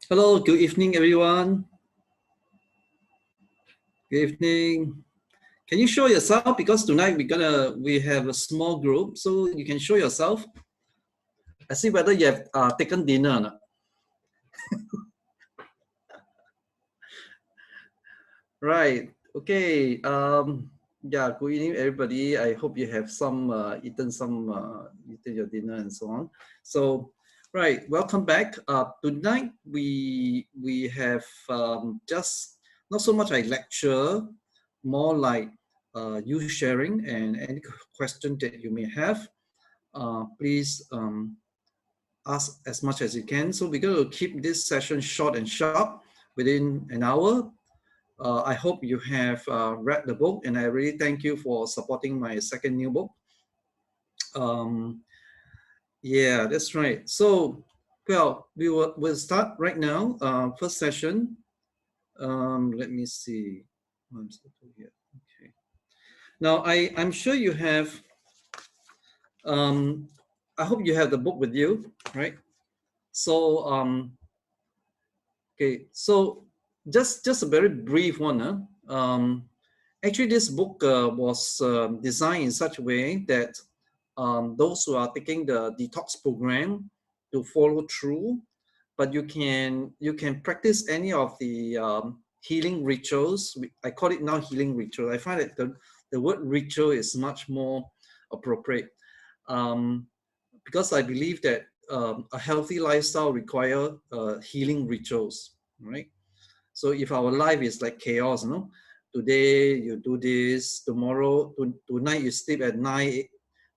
Hello, good evening, everyone. Good evening. Can you show yourself? Because tonight we have a small group, so you can show yourself. I see whether you have taken dinner or not. Right. Okay. Yeah. Good evening, everybody. I hope you have eaten your dinner and so on. So, right. Welcome back. Tonight we have just not so much like lecture, more like you sharing and any question that you may have. Please ask as much as you can. So we're going to keep this session short and sharp within an hour. I hope you have read the book, and I really thank you for supporting my second new book. Um, yeah, that's right. So, well, we'll start right now. First session. Let me see. Okay. Now, I'm sure you have. Um, I hope you have the book with you, right? So, okay. So, just a very brief one. Actually, this book was designed in such a way that those who are taking the detox program to follow through, but you can practice any of the healing rituals. I call it now healing ritual. I find that the word ritual is much more appropriate um, because I believe that a healthy lifestyle require healing rituals, right? So if our life is like chaos, today you do this, tonight you sleep at 9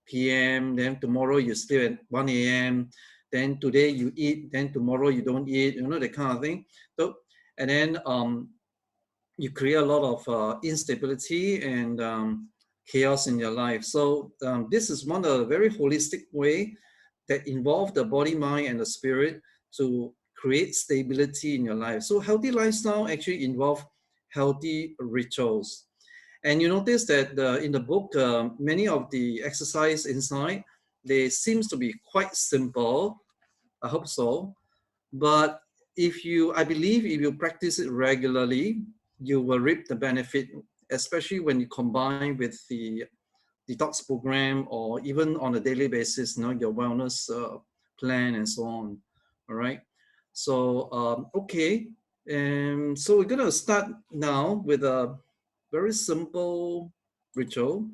p.m., then tomorrow you sleep at 1 a.m., then today you eat, then tomorrow you don't eat, that kind of thing. So, and then you create a lot of instability and chaos in your life. So this is one of the very holistic way that involve the body, mind, and the spirit to create stability in your life. So healthy lifestyle actually involve healthy rituals. And you notice that in the book, many of the exercise inside, they seems to be quite simple. I hope so. But I believe if you practice it regularly, you will reap the benefit, especially when you combine with the detox program or even on a daily basis, your wellness plan and so on. All right. So, okay. And so we're going to start now with a very simple ritual.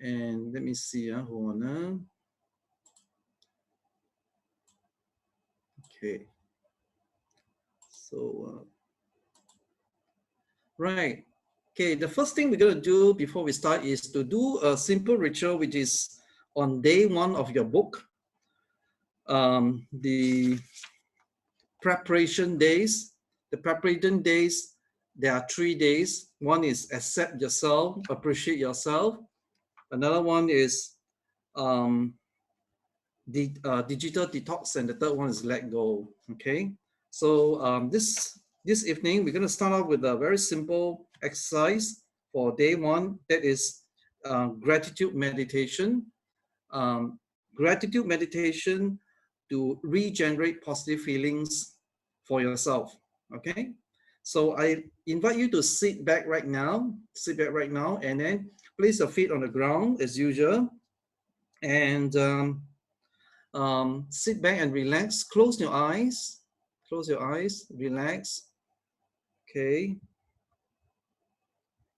And let me see. Hold on. Okay. So, right. Okay. The first thing we're going to do before we start is to do a simple ritual, which is on day one of your book. The preparation days. The preparation days, there are 3 days. One is accept yourself, appreciate yourself. Another one is digital detox, and the third one is let go. Okay, so this evening we're going to start off with a very simple exercise for day one. That is gratitude meditation. Um, Gratitude meditation to regenerate positive feelings for yourself. Okay, so I invite you to sit back right now. Sit back right now, and then place your feet on the ground as usual, and sit back and relax. Close your eyes. Close your eyes. Relax. Okay.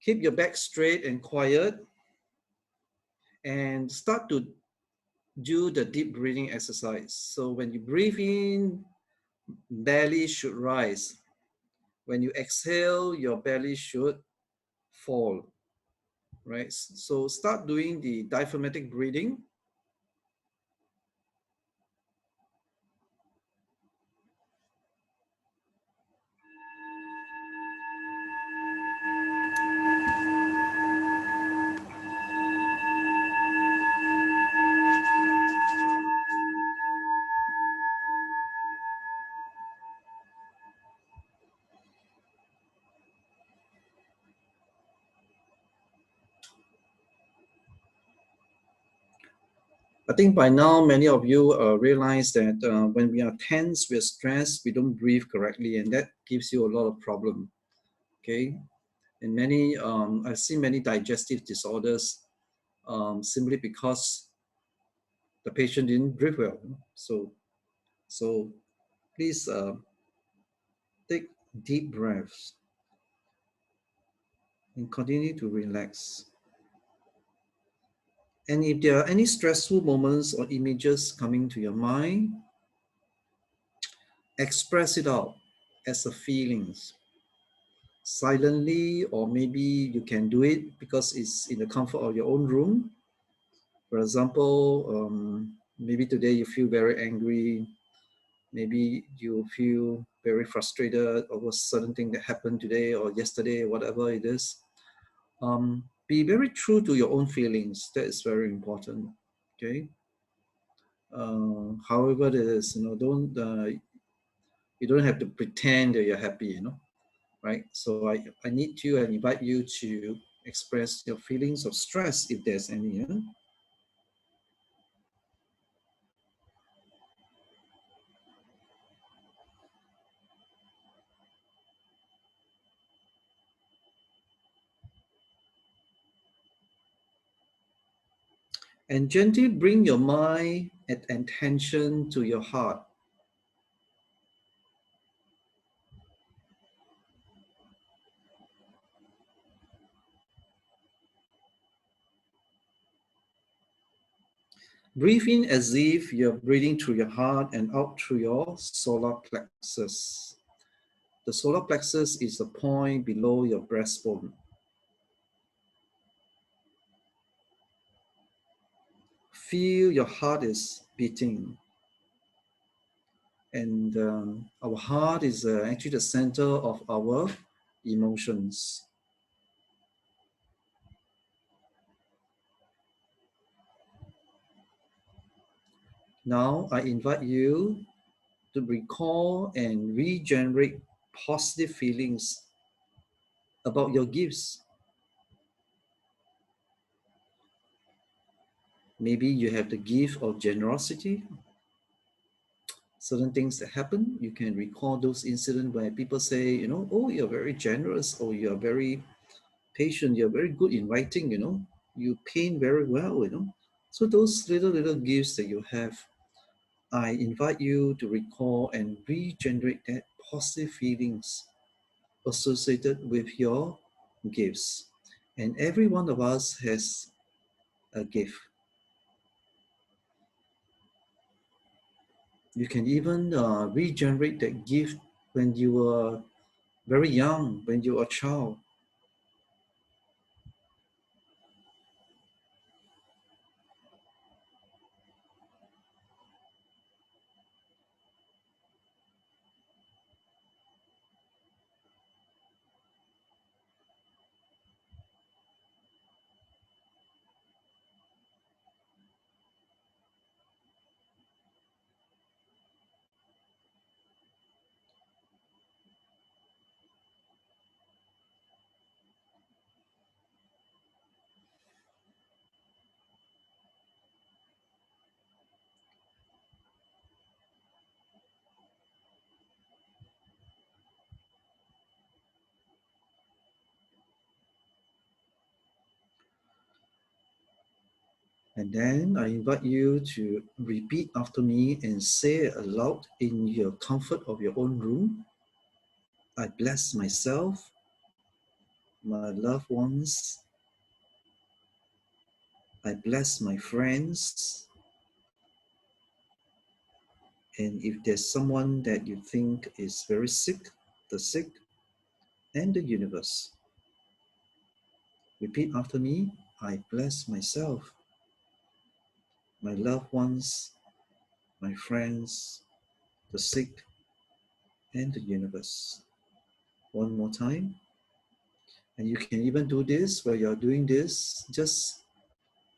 Keep your back straight and quiet, and start to do the deep breathing exercise. So when you breathe in, belly should rise. When you exhale, your belly should fall, right? So start doing the diaphragmatic breathing. I think by now many of you realize that when we are tense, we're stressed, we don't breathe correctly, and that gives you a lot of problem. Okay, and many I've seen many digestive disorders simply because the patient didn't breathe well. So please take deep breaths and continue to relax. And if there are any stressful moments or images coming to your mind, express it out as a feelings silently, or maybe you can do it because it's in the comfort of your own room. For example, maybe today you feel very angry, maybe you feel very frustrated over certain thing that happened today or yesterday, whatever it is. Be very true to your own feelings. That is very important. Okay. However it is, don't you don't have to pretend that you're happy, right? So I need you and invite you to express your feelings of stress if there's any. Yeah? And gently bring your mind and attention to your heart. Breathe in as if you're breathing through your heart and out through your solar plexus. The solar plexus is the point below your breastbone. Feel your heart is beating. And our heart is actually the center of our emotions. Now I invite you to recall and regenerate positive feelings about your gifts. Maybe you have the gift of generosity. Certain things that happen, you can recall those incidents where people say, oh, you're very generous, or you're very patient, you're very good in writing, you paint very well, So those little gifts that you have, I invite you to recall and regenerate that positive feelings associated with your gifts. And every one of us has a gift. You can even regenerate that gift when you were very young, when you were a child. And then I invite you to repeat after me and say it aloud in your comfort of your own room. I bless myself, my loved ones. I bless my friends. And if there's someone that you think is very sick, the sick and the universe. Repeat after me. I bless myself, my loved ones, my friends, the sick, and the universe. One more time. And you can even do this while you're doing this. Just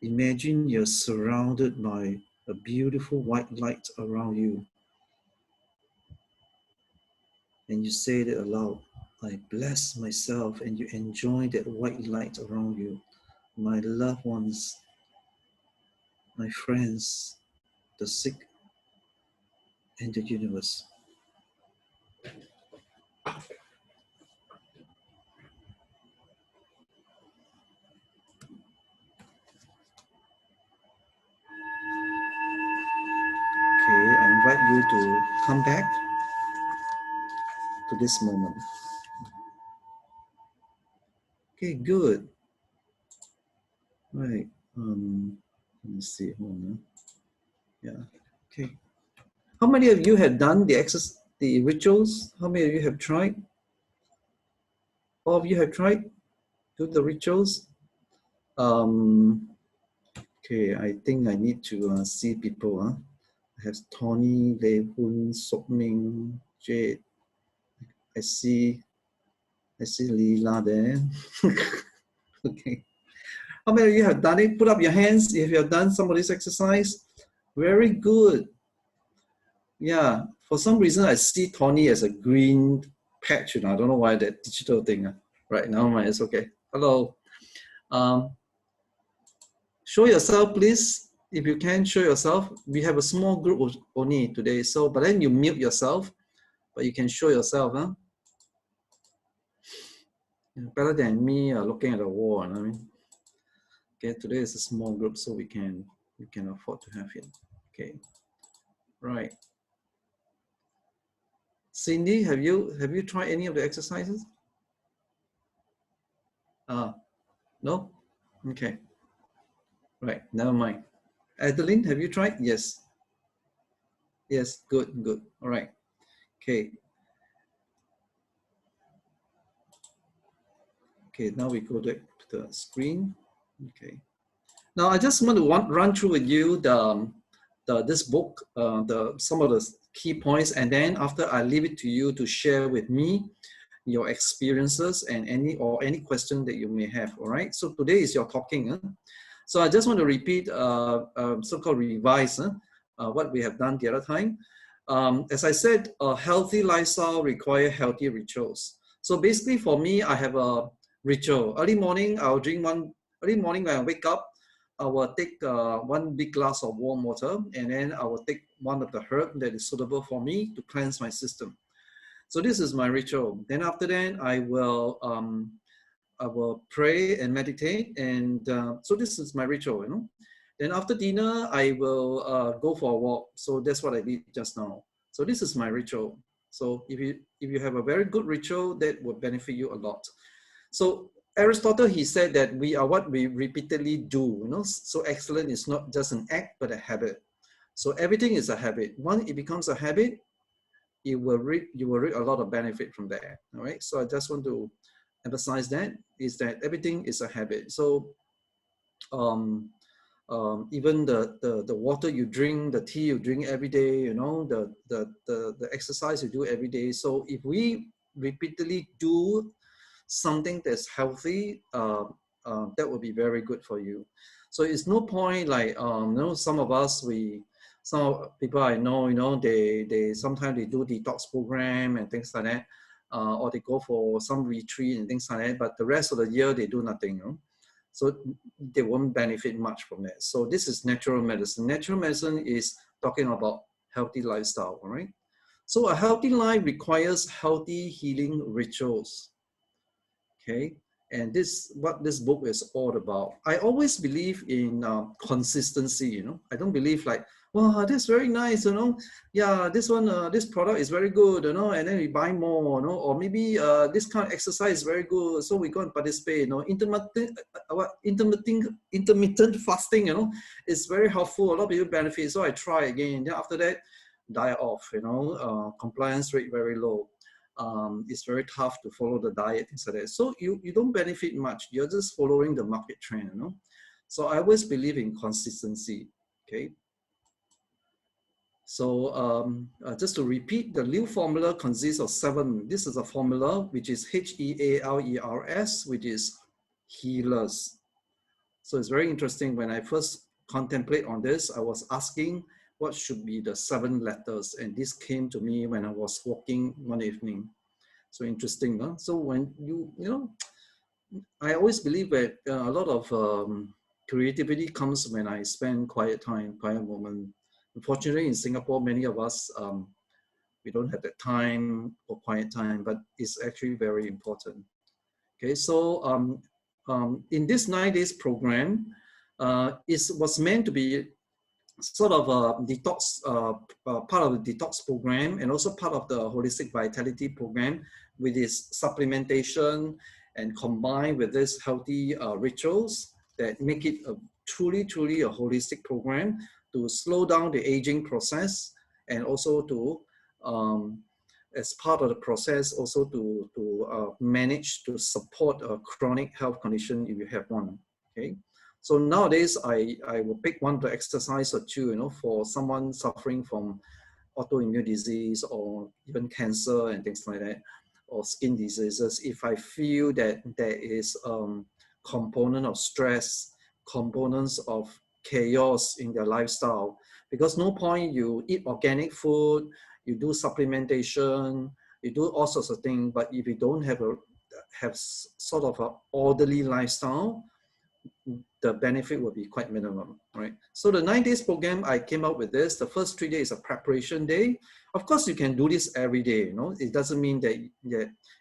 imagine you're surrounded by a beautiful white light around you. And you say it aloud. I bless myself, and you enjoy that white light around you. My loved ones, my friends, the sick, and the universe. Okay, I invite you to come back to this moment. Okay, good. Right. Let me see. Hold on. Yeah. Okay. How many of you have done the rituals? How many of you have tried? All of you have tried do the rituals? Um, okay, I think I need to see people. I have Tony, Lei Hun, Sok Ming, Jade. I see Leela there. Okay. How many of you have done it? Put up your hands if you have done some of this exercise. Very good. Yeah. For some reason, I see Tony as a green patch. I don't know why that digital thing. Right now, it's okay. Hello. Um, show yourself, please. If you can, show yourself. We have a small group only today, so but then you mute yourself, but you can show yourself. Huh? Better than me looking at the wall. I mean, okay, today is a small group, so we can afford to have it. Okay, right. Cindy, have you tried any of the exercises? No. Okay. Right. Never mind. Adeline, have you tried? Yes. Yes. Good. Good. All right. Okay. Okay. Now we go to the screen. Okay. Now I just want to run through with you this book, some of the key points, and then after I leave it to you to share with me your experiences and any question that you may have. All right. So today is your talking. Huh? So I just want to repeat, so-called revise what we have done the other time. As I said, a healthy lifestyle requires healthy rituals. So basically, for me, I have a ritual. Early morning, I'll drink one. Early morning when I wake up, I will take one big glass of warm water, and then I will take one of the herb that is suitable for me to cleanse my system. So this is my ritual. Then after that, I will pray and meditate, and so this is my ritual, you know. Then after dinner, I will go for a walk. So that's what I did just now. So this is my ritual. So if you have a very good ritual, that will benefit you a lot. So Aristotle, he said that we are what we repeatedly do. You know, so excellence is not just an act but a habit. So everything is a habit. Once it becomes a habit, you will reap a lot of benefit from there. All right. So I just want to emphasize that is that everything is a habit. So even the water you drink, the tea you drink every day, you know, the exercise you do every day. So if we repeatedly do something that's healthy, that will be very good for you. So it's no point like you know, some people I know, you know, they sometimes they do detox program and things like that, or they go for some retreat and things like that, but the rest of the year they do nothing, you know? So they won't benefit much from that. So this is natural medicine. Natural medicine is talking about healthy lifestyle, all right? So a healthy life requires healthy healing rituals. Okay, and this what this book is all about. I always believe in consistency. You know, I don't believe like, wow, that's very nice. You know, yeah, this one, this product is very good. You know, and then we buy more. You know, or maybe this kind of exercise is very good, so we go and participate. You know, intermittent fasting. You know, is very helpful. A lot of people benefit. So I try again. Then after that, die off. You know, compliance rate very low. It's very tough to follow the diet, things like that. So you don't benefit much. You're just following the market trend, you know. So I always believe in consistency. Okay. So just to repeat, the Liu formula consists of 7. This is a formula which is HEALERS, which is healers. So it's very interesting. When I first contemplate on this, I was asking what should be the 7 letters, and this came to me when I was walking one evening. So interesting, huh? So when you know, I always believe that a lot of creativity comes when I spend quiet time, quiet moment. Unfortunately, in Singapore, many of us, we don't have that time or quiet time, but it's actually very important. Okay, so in this 9 days program, it was meant to be sort of a detox, part of the detox program, and also part of the holistic vitality program with its supplementation and combined with this healthy rituals that make it a truly a holistic program to slow down the aging process, and also to as part of the process also to manage to support a chronic health condition if you have one. Okay. So nowadays, I will pick one to exercise or two, for someone suffering from autoimmune disease or even cancer and things like that, or skin diseases. If I feel that there is component of stress, components of chaos in their lifestyle, because no point you eat organic food, you do supplementation, you do all sorts of things, but if you don't have sort of an orderly lifestyle, the benefit will be quite minimum, right? So the 9 days program, I came up with this. The first 3 days is a preparation day. Of course, you can do this every day, It doesn't mean that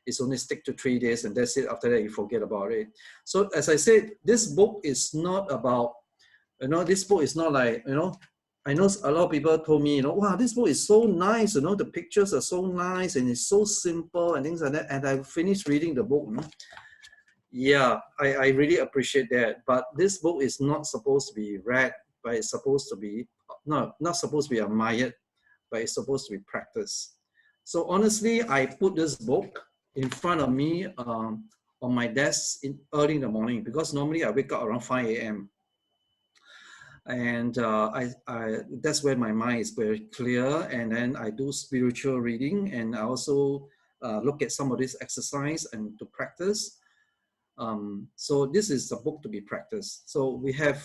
it's only stick to 3 days and that's it. After that, you forget about it. So as I said, this book is not about, this book is not like, I know a lot of people told me, wow, this book is so nice, the pictures are so nice and it's so simple and things like that. And I finished reading the book. Yeah, I really appreciate that. But this book is not supposed to be read, but it's supposed to be, no, not supposed to be admired, but it's supposed to be practiced. So honestly, I put this book in front of me on my desk early in the morning, because normally I wake up around 5 a.m. And that's where my mind is very clear. And then I do spiritual reading, and I also look at some of this exercise and to practice. So this is a book to be practiced. So we have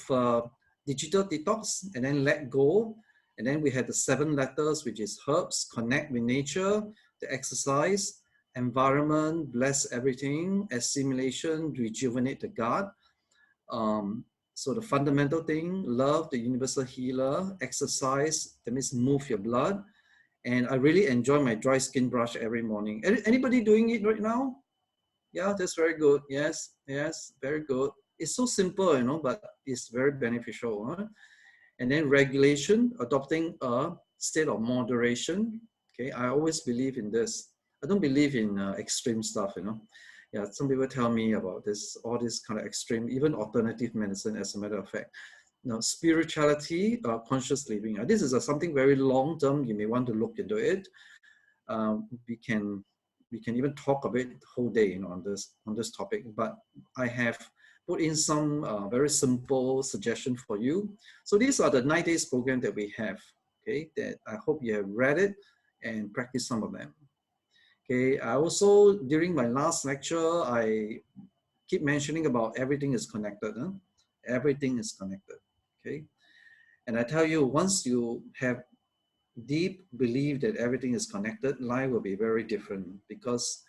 digital detox, and then let go. And then we have the 7 letters, which is herbs, connect with nature, the exercise, environment, bless everything, assimilation, rejuvenate the gut. So the fundamental thing, love, the universal healer, exercise, that means move your blood. And I really enjoy my dry skin brush every morning. Anybody doing it right now? Yeah, that's very good. Yes, very good. It's so simple, but it's very beneficial. Huh? And then regulation, adopting a state of moderation. Okay, I always believe in this. I don't believe in extreme stuff, Yeah, some people tell me about this, all this kind of extreme, even alternative medicine, as a matter of fact. Spirituality, conscious living. This is something very long term. You may want to look into it. We can even talk about it the whole day, on this topic. But I have put in some very simple suggestions for you. So these are the 9 days program that we have. Okay, that I hope you have read it and practice some of them. Okay, I also, during my last lecture, I keep mentioning about everything is connected. Huh? Everything is connected. Okay, and I tell you, once you have deep belief that everything is connected, life will be very different, because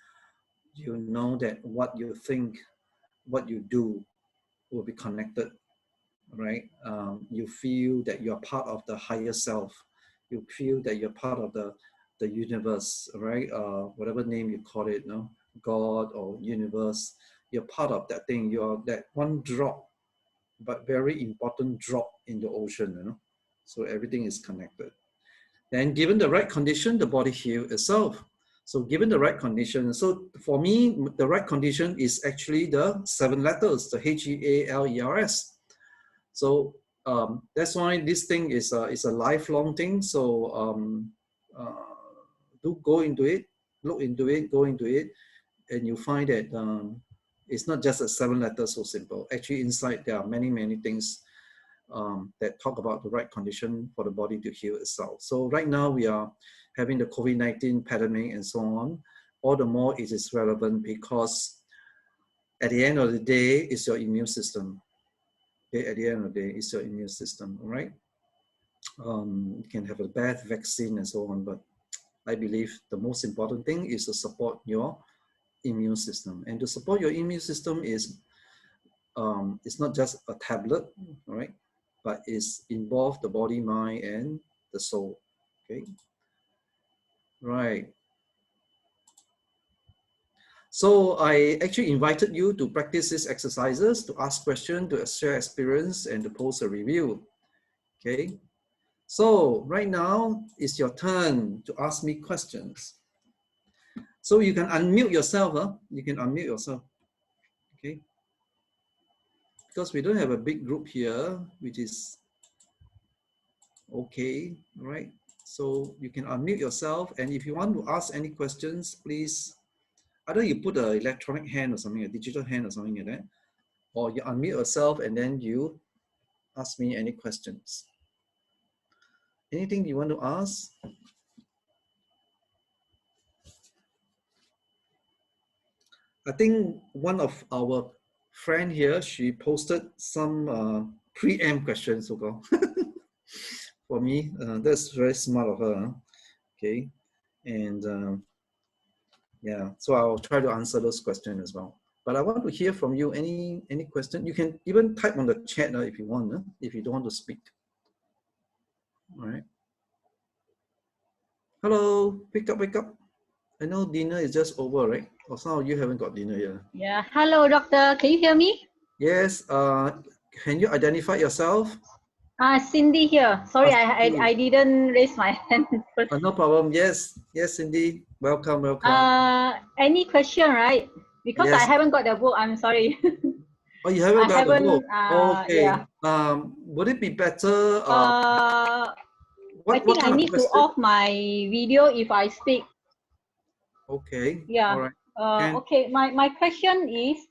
you know that what you think, what you do will be connected, right? You feel that you're part of the higher self. You feel that you're part of the universe, right? Whatever name you call it, God or universe, you're part of that thing. You're that one drop, but very important drop in the ocean, So everything is connected. Then given the right condition, the body heals itself. So given the right condition, so for me, the right condition is actually the 7 letters, the HEALERS. So that's why this thing is a lifelong thing. So do go into it, look into it, go into it, and you find that it's not just a 7 letters so simple. Actually, inside there are many things that talk about the right condition for the body to heal itself. So right now we are having the COVID-19 pandemic and so on. All the more it is relevant, because at the end of the day, it's your immune system. Okay, at the end of the day, it's your immune system, all right? You can have a bad vaccine and so on, but I believe the most important thing is to support your immune system. And to support your immune system is it's not just a tablet, all right, but it's involved the body, mind, and the soul. Okay, right. So I actually invited you to practice these exercises, to ask questions, to share experience, and to post a review. Okay. So right now it's your turn to ask me questions. So you can unmute yourself. Huh? You can unmute yourself. Okay. Because we don't have a big group here, which is okay, right? So you can unmute yourself, and if you want to ask any questions, please either you put an electronic hand or something, a digital hand or something like that, or you unmute yourself and then you ask me any questions. Anything you want to ask? I think one of our friend here, she posted some preamp questions, so for me. That's very smart of her. Huh? Okay, and yeah, so I'll try to answer those questions as well. But I want to hear from you. Any question? You can even type on the chat if you want. If you don't want to speak. All right. Hello, wake up, wake up. I know dinner is just over, right? Or some of you haven't got dinner yet. Yeah. Hello, doctor. Can you hear me? Yes. Can you identify yourself? Cindy here. Sorry, Cindy. I didn't raise my hand first. No problem. Yes. Yes, Cindy. Welcome, welcome. Any question, right? Because I Yes. haven't got the book. I'm sorry. Oh, you haven't I got the book. haven't. Okay. Yeah. Would it be better? I What think I kind of need to question? off my video if I speak. Okay. All Yeah. right. Can. Okay. My question is.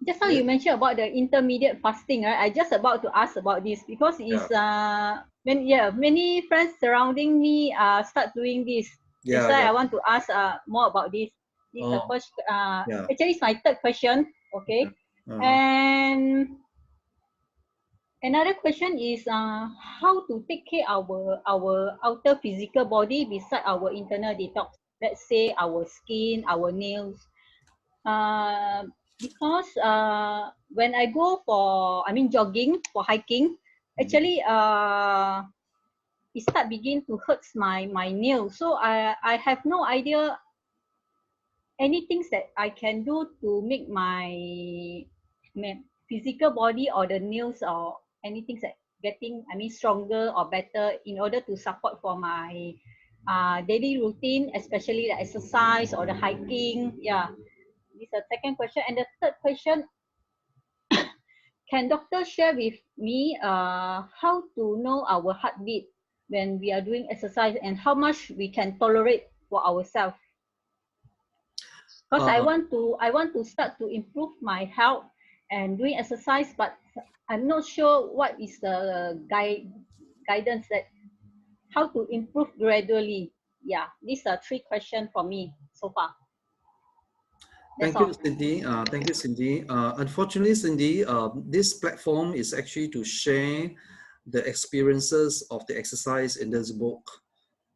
Just now Yes. you mentioned about the intermediate fasting, right? I just about to ask about this because Yeah. it's many friends surrounding me start doing this. That's Yeah. why Yeah. I want to ask more about this. This is the Oh. first Yeah. actually it's my third question. Yeah. Okay. Uh-huh. And another question is how to take care our outer physical body beside our internal detox. Let's say our skin, our nails. Because when I go for, I mean, jogging for hiking, actually, it start begin to hurts my nails. So I have no idea any things that I can do to make my physical body or the nails or anything that getting, I mean, stronger or better in order to support for my daily routine, especially the exercise or the hiking. Yeah, this is the second question. And the third question, can doctor share with me how to know our heartbeat when we are doing exercise and how much we can tolerate for ourselves? Because Uh, I want to start to improve my health and doing exercise, but I'm not sure what is the guidance that how to improve gradually. Yeah, these are three questions for me so far. That's Thank you, all. Cindy. Thank you, Cindy. Unfortunately, Cindy, this platform is actually to share the experiences of the exercise in this book.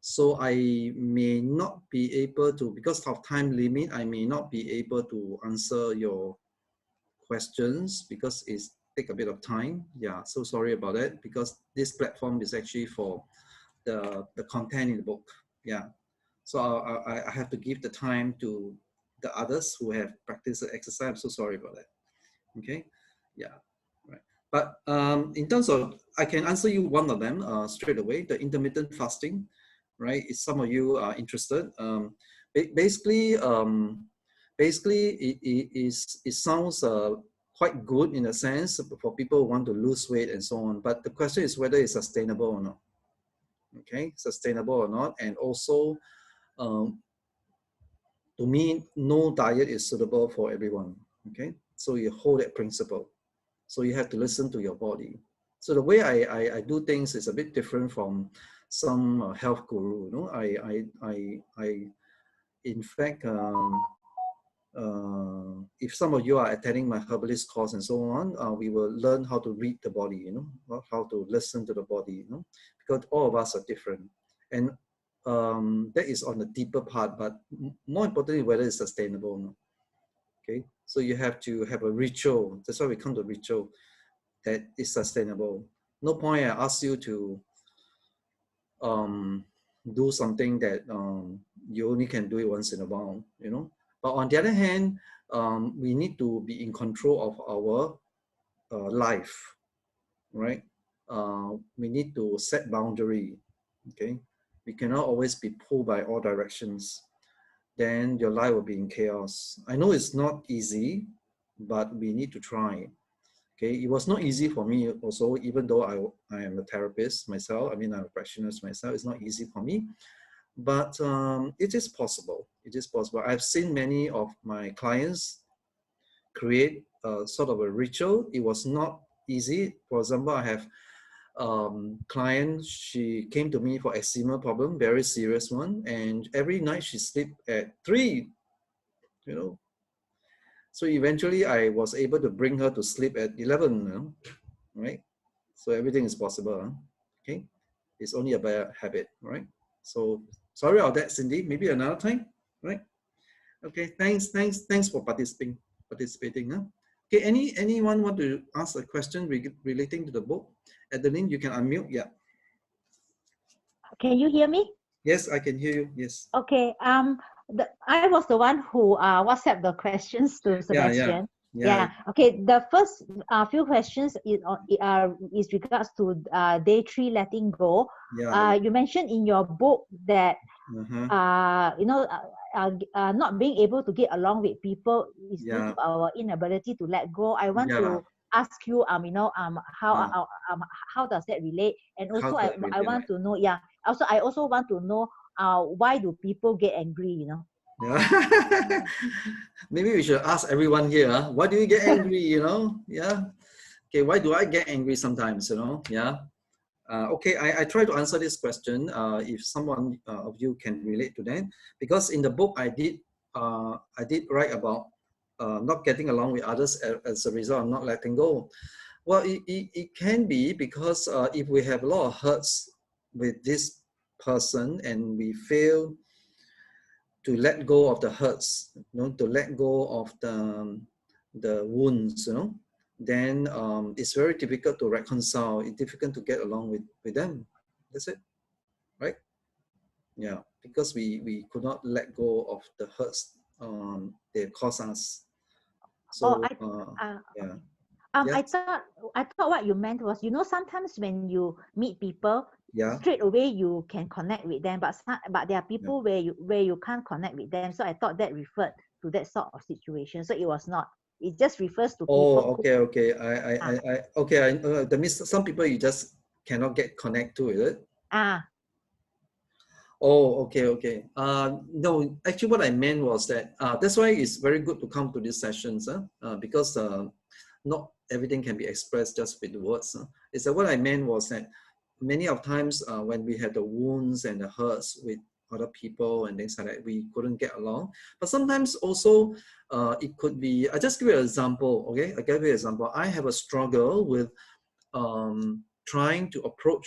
So I may not be able to, because of time limit, I may not be able to answer your questions because it's take a bit of time. Yeah, so sorry about that because this platform is actually for the content in the book. Yeah. So I have to give the time to the others who have practiced the exercise. I'm so sorry about that. Okay. Yeah. Right. But in terms of, I can answer you one of them straight away. The intermittent fasting, right? If some of you are interested, basically, it sounds quite good in a sense for people who want to lose weight and so on. But the question is whether it's sustainable or not. Okay, sustainable or not, and also um, to me, no diet is suitable for everyone. Okay, so you hold that principle. So you have to listen to your body. So the way I do things is a bit different from some health guru. You know, in fact, if some of you are attending my herbalist course and so on, we will learn how to read the body. You know, how to listen to the body. You know, because all of us are different, and that is on the deeper part, but more importantly, whether it's sustainable or not. Okay, so you have to have a ritual. That's why we come to ritual that is sustainable. No point I ask you to um, do something that you only can do it once in a while, you know. But on the other hand, we need to be in control of our life, right? We need to set boundary, okay? We cannot always be pulled by all directions. Then your life will be in chaos. I know it's not easy, but we need to try. Okay, it was not easy for me also, even though I am a therapist myself. I mean, I'm a practitioner myself. It's not easy for me, but it is possible. It is possible. I've seen many of my clients create a sort of a ritual. It was not easy. For example, I have client, she came to me for eczema problem, very serious one, and every night she sleep at 3, you know. So eventually I was able to bring her to sleep at 11, you know, right? So everything is possible, huh? Okay? It's only a bad habit, right? So sorry about that, Cindy. Maybe another time, right? Okay, thanks for participating. Huh? Okay, anyone want to ask a question relating to the book? Adeline, you can unmute. Yeah. Can you hear me? Yes, I can hear you. Yes. Okay. I was the one who WhatsApp the questions to Yeah, yeah, Sebastian. yeah, Yeah. Okay. The first few questions is regards to day 3 letting go. yeah, yeah. You mentioned in your book that Uh-huh. not being able to get along with people is due to Yeah, our inability to let go. I want yeah. to ask you, Uh, how does that relate? And how also, to I relate? want to know, yeah. Also, I also want to know, why do people get angry? Yeah. Maybe we should ask everyone here. Huh? Why do you get angry? You know? Yeah. Okay. Why do I get angry sometimes? You know? Yeah. Okay, I try to answer this question if someone of you can relate to that, because in the book I did write about not getting along with others as a result of not letting go. Well, it can be because if we have a lot of hurts with this person and we fail to let go of the hurts, you know, to let go of the wounds, you know, then it's very difficult to reconcile. It's difficult to get along with them. That's it, right? Yeah, because we could not let go of the hurts they caused us. Oh, So yeah, okay. yes, I thought what you meant was, sometimes when you meet people, yeah, straight away you can connect with them, but there are yeah. people where you can't connect with them. So I thought that referred to that sort of situation. So it was not. It just refers to people Oh, who okay, okay. ah Okay. That means some people you just cannot get connect to, is it? ah Oh, okay, okay. No, actually, what I meant was that that's why it's very good to come to these sessions, because not everything can be expressed just with words. It's that what I meant was that many of times when we have the wounds and the hurts with other people and things like that, we couldn't get along. But sometimes also it could be. I just give you an example. Okay, I give you an example. I have a struggle with trying to approach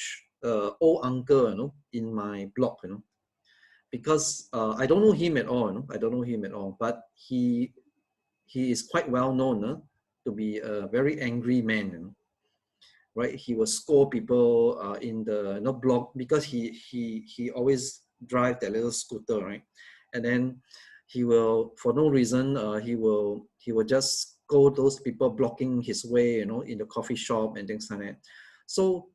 old uncle, you know, in my block, you know, because I don't know him at all, you know, I don't know him at all, but he is quite well known to be a very angry man, you know, right? He will scold people in the block because he always drive that little scooter, right? And then he will, for no reason, he will just scold those people blocking his way, you know, in the coffee shop and things like that. So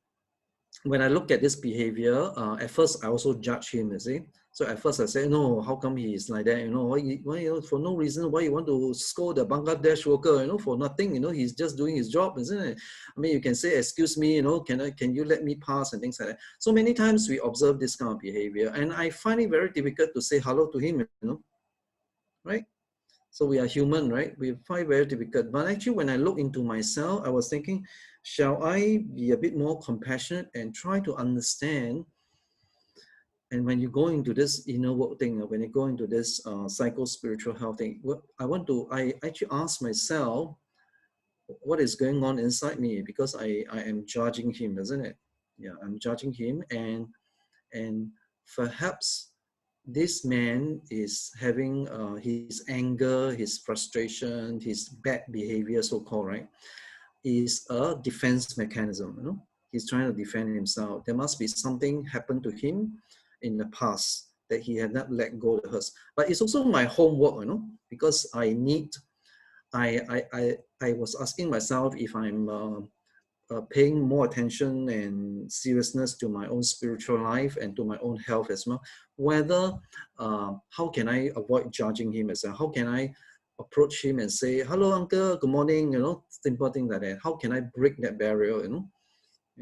when I look at this behavior, at first I also judge him, you see. So at first I say, no, how come he is like that? You know, why you know, for no reason, why you want to scold the Bangladesh worker, you know, for nothing, you know, he's just doing his job, isn't it? I mean, you can say, excuse me, you know, can you let me pass and things like that. So many times we observe this kind of behavior and I find it very difficult to say hello to him, you know, right? So we are human, right? We find very difficult. But actually, when I look into myself, I was thinking, shall I be a bit more compassionate and try to understand? And when you go into this inner work thing, when you go into this psycho-spiritual health thing, I actually ask myself, what is going on inside me? Because I am judging him, isn't it? Yeah, I'm judging him. And perhaps this man is having his anger, his frustration, his bad behavior, so-called, right, is a defense mechanism. He's trying to defend himself. There must be something happened to him in the past that he had not let go of the hurts. But it's also my homework, because I was asking myself if I'm paying more attention and seriousness to my own spiritual life and to my own health as well. Whether, how can I avoid judging him as well? How can I approach him and say, hello, uncle, good morning, simple thing like that. How can I break that barrier,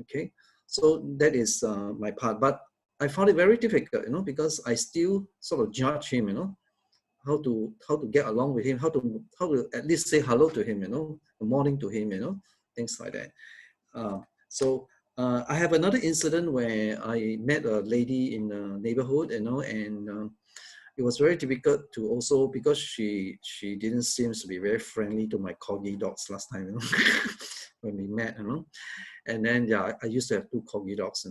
Okay. So that is my part. But I found it very difficult, because I still sort of judge him, how to get along with him, how to at least say hello to him, good morning to him, things like that. So I have another incident where I met a lady in the neighborhood, and it was very difficult to also, because she didn't seem to be very friendly to my corgi dogs last time, when we met, and then I used to have 2 corgi dogs,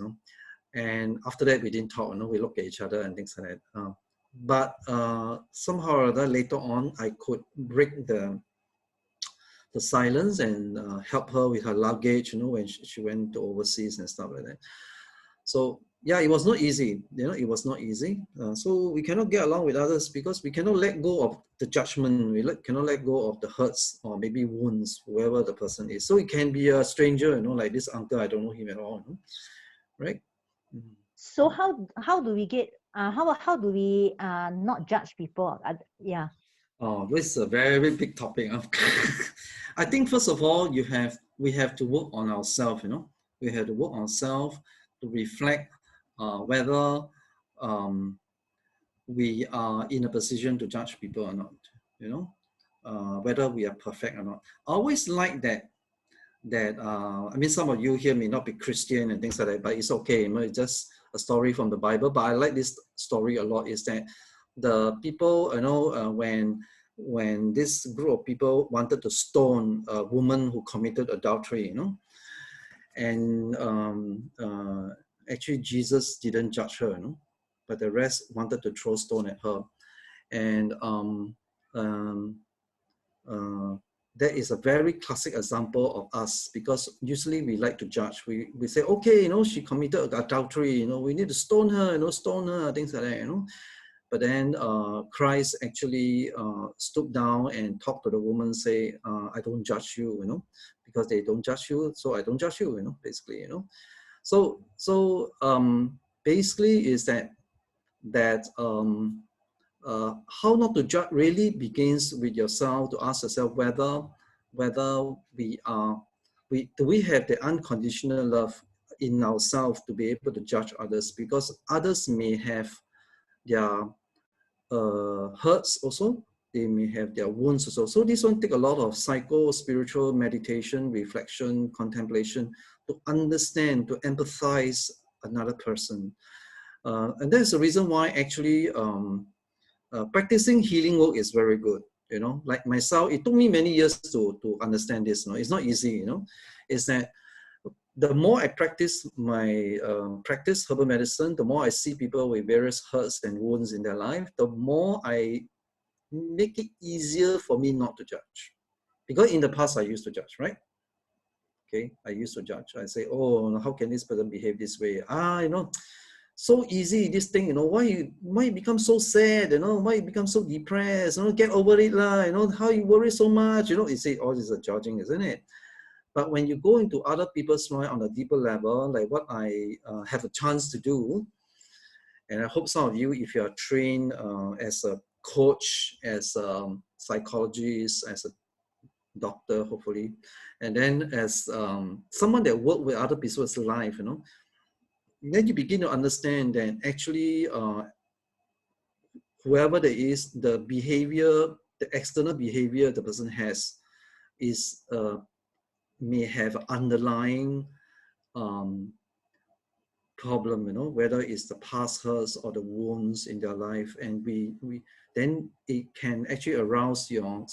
and after that we didn't talk, we looked at each other and things like that. But somehow or other later on, I could break the silence and help her with her luggage, when she went to overseas and stuff like that. So yeah, it was not easy, it was not easy. So we cannot get along with others because we cannot let go of the judgment. We cannot let go of the hurts or maybe wounds, whoever the person is. So it can be a stranger, like this uncle, I don't know him at all, right? So how do we get how do we not judge people? Yeah. Oh, this is a very big topic. I think first of all, we have to work on ourselves. We have to work on ourselves to reflect whether we are in a position to judge people or not. Whether we are perfect or not. I always like that. I mean, some of you here may not be Christian and things like that, but it's okay. It's just a story from the Bible. But I like this story a lot. Is that the people, when this group of people wanted to stone a woman who committed adultery, and actually Jesus didn't judge her, but the rest wanted to throw stone at her, and that is a very classic example of us, because usually we like to judge. We say, okay, she committed adultery, we need to stone her, stone her, things like that, But then Christ actually stooped down and talked to the woman, say, I don't judge you, because they don't judge you, so I don't judge you, basically, So basically is that how not to judge really begins with yourself, to ask yourself whether do we have the unconditional love in ourselves to be able to judge others, because others may have their hurts also, they may have their wounds also. So this one take a lot of spiritual meditation, reflection, contemplation to understand, to empathize another person. And that's the reason why actually practicing healing work is very good. Like myself, it took me many years to understand this. It's not easy. It's that the more I practice practice herbal medicine, the more I see people with various hurts and wounds in their life, the more I make it easier for me not to judge. Because in the past I used to judge, right? Okay, I used to judge. I say, oh, how can this person behave this way? So easy, this thing, why you become so sad, why you become so depressed, get over it lah, how you worry so much, you say all this is a judging, isn't it? But when you go into other people's mind on a deeper level, like what I have a chance to do, and I hope some of you, if you are trained as a coach, as a psychologist, as a doctor, hopefully, and then as someone that work with other people's life, then you begin to understand that actually whoever there is, the behavior, the external behavior the person has is may have underlying problem, whether it's the past hurts or the wounds in their life, and we then it can actually arouse your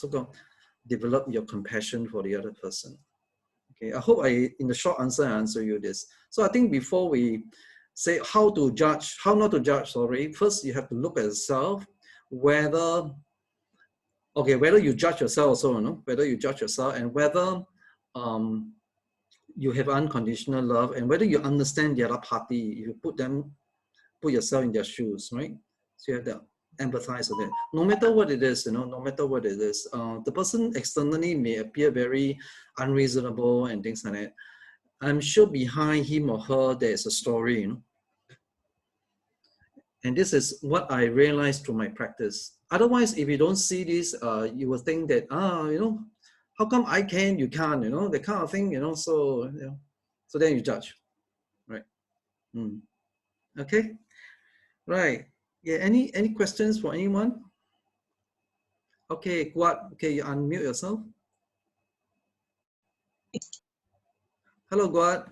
develop your compassion for the other person. Okay, I hope in the short answer I answer you this. So I think before we say how to judge, how not to judge, sorry. First, you have to look at yourself, whether, okay, whether you judge yourself also, you know, whether you judge yourself and whether you have unconditional love and whether you understand the other party, you put yourself in their shoes, right? So you have to empathize with it. No matter what it is, you know, no matter what it is, the person externally may appear very unreasonable and things like that. I'm sure behind him or her, there's a story, you know. And this is what I realized through my practice. Otherwise, if you don't see this, you will think that, you know, how come I can, you can't, you know, that kind of thing, you know, so, you know, so then you judge, right? Okay, right. Yeah, any questions for anyone? Okay, Guat, okay, you unmute yourself. Hello, Guat.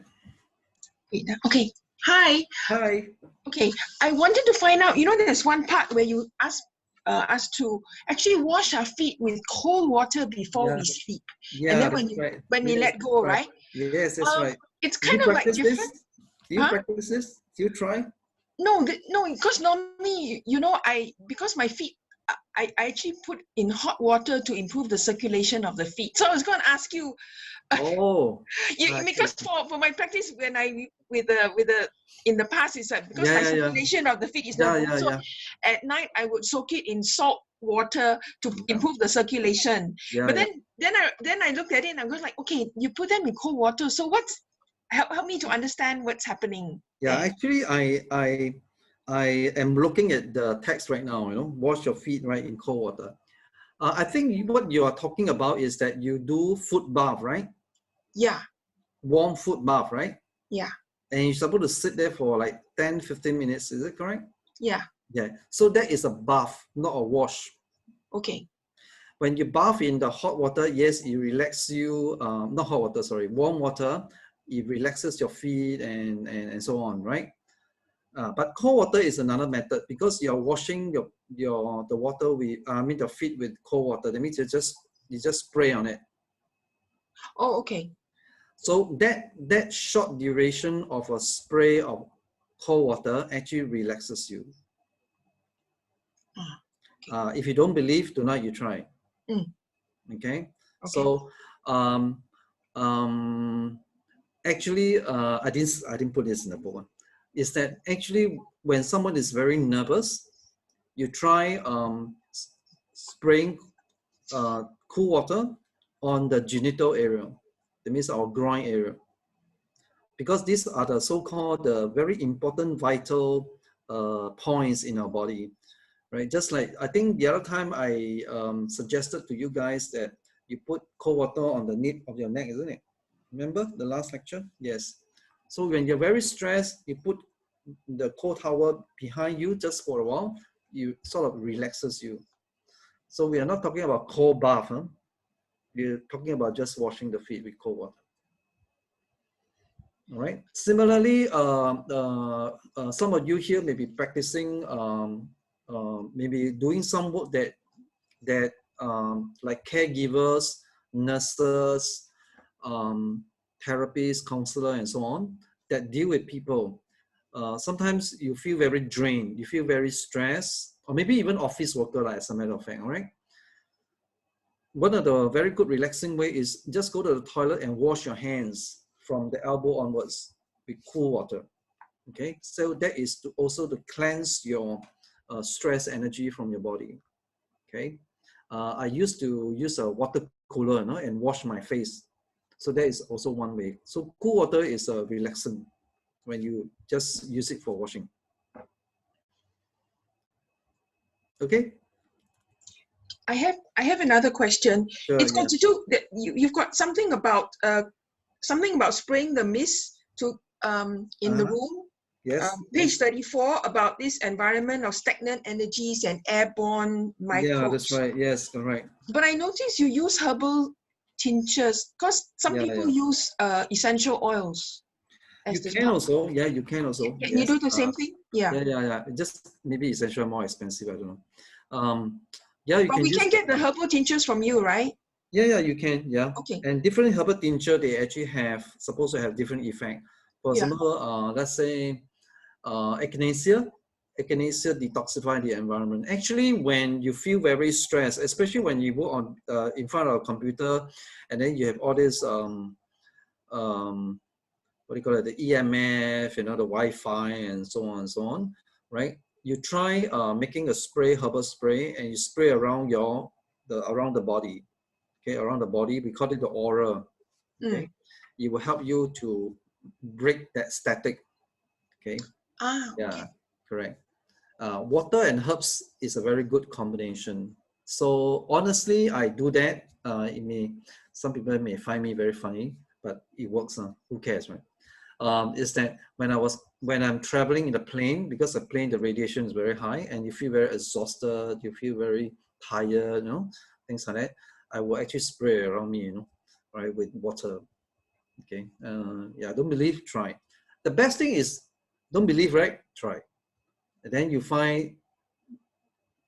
Okay, hi. Hi. Okay, I wanted to find out, you know, there's one part where you ask us to actually wash our feet with cold water before we sleep. Yeah, and then when we let go, right? Yes, that's right. It's kind of like different. Do you practice this? Do you try? No, because normally, you know, because my feet, I actually put in hot water to improve the circulation of the feet. So I was going to ask you, because for my practice when in the past it's like because my circulation of the feet is not good. So at night I would soak it in salt water to improve the circulation. But then I looked at it and I was like, okay, you put them in cold water. So help me to understand what's happening. Yeah, actually I am looking at the text right now, you know, wash your feet right in cold water. I think what you are talking about is that you do foot bath, right? Yeah. Warm foot bath, right? Yeah. And you're supposed to sit there for like 10, 15 minutes, is it correct? Yeah. Yeah. So that is a bath, not a wash. Okay. When you bath in the hot water, yes, it relaxes you, not hot water, sorry, warm water, it relaxes your feet and so on, right? But cold water is another method because you're washing the water with, the feet with cold water. That means you just spray on it. Oh, okay. So that short duration of a spray of cold water actually relaxes you. Okay. If you don't believe, tonight you try. Okay. So actually, I didn't put this in the book. Is that actually when someone is very nervous, you try spraying cool water on the genital area. That means our groin area. Because these are the so-called very important vital points in our body, right? Just like, I think the other time I suggested to you guys that you put cold water on the nape of your neck, isn't it? Remember the last lecture? Yes. So when you're very stressed, you put the cold towel behind you just for a while, you sort of relaxes you. So we are not talking about cold bath, huh? We're talking about just washing the feet with cold water. All right. Similarly, some of you here may be practicing, maybe doing some work that like caregivers, nurses, therapists, counselor, and so on, that deal with people. Sometimes you feel very drained, you feel very stressed, or maybe even office worker, like, as a matter of fact, all right? One of the very good relaxing way is just go to the toilet and wash your hands from the elbow onwards with cool water, okay? So that is also to cleanse your stress energy from your body, okay? I used to use a water cooler, no, and wash my face. So that is also one way. So cool water is a relaxant when you just use it for washing. Okay. I have another question. Sure, it's got to do that you've got something about spraying the mist to in the room. Yes. Page 34 about this environment of stagnant energies and airborne microbes. Yeah, that's right. Yes, correct. But I noticed you use herbal tinctures because some people use essential oils. You can also, yeah, you can also. Can you do the same thing? Yeah. Yeah. Just maybe essential more expensive. I don't know. Yeah, you but can. We can get the herbal tinctures from you, right? Yeah, you can. Yeah. Okay. And different herbal tincture, they actually supposed to have different effect. For example, let's say echinacea. Echinacea detoxify the environment. Actually, when you feel very stressed, especially when you work on in front of a computer, and then you have all this what do you call it, the EMF, you know, the Wi-Fi, and so on and so on, right? You try making a spray, herbal spray, and you spray around around the body, okay, around the body. We call it the aura, okay. It will help you to break that static, okay. Yeah, correct. Water and herbs is a very good combination. So honestly, I do that. Some people may find me very funny, but it works. Who cares, right? Is that when I'm traveling in the plane, because the plane, the radiation is very high, and you feel very exhausted, you feel very tired, you know, things like that. I will actually spray around me, you know, right, with water. Okay. Yeah, don't believe, try. The best thing is, don't believe, right? Try. And then you find,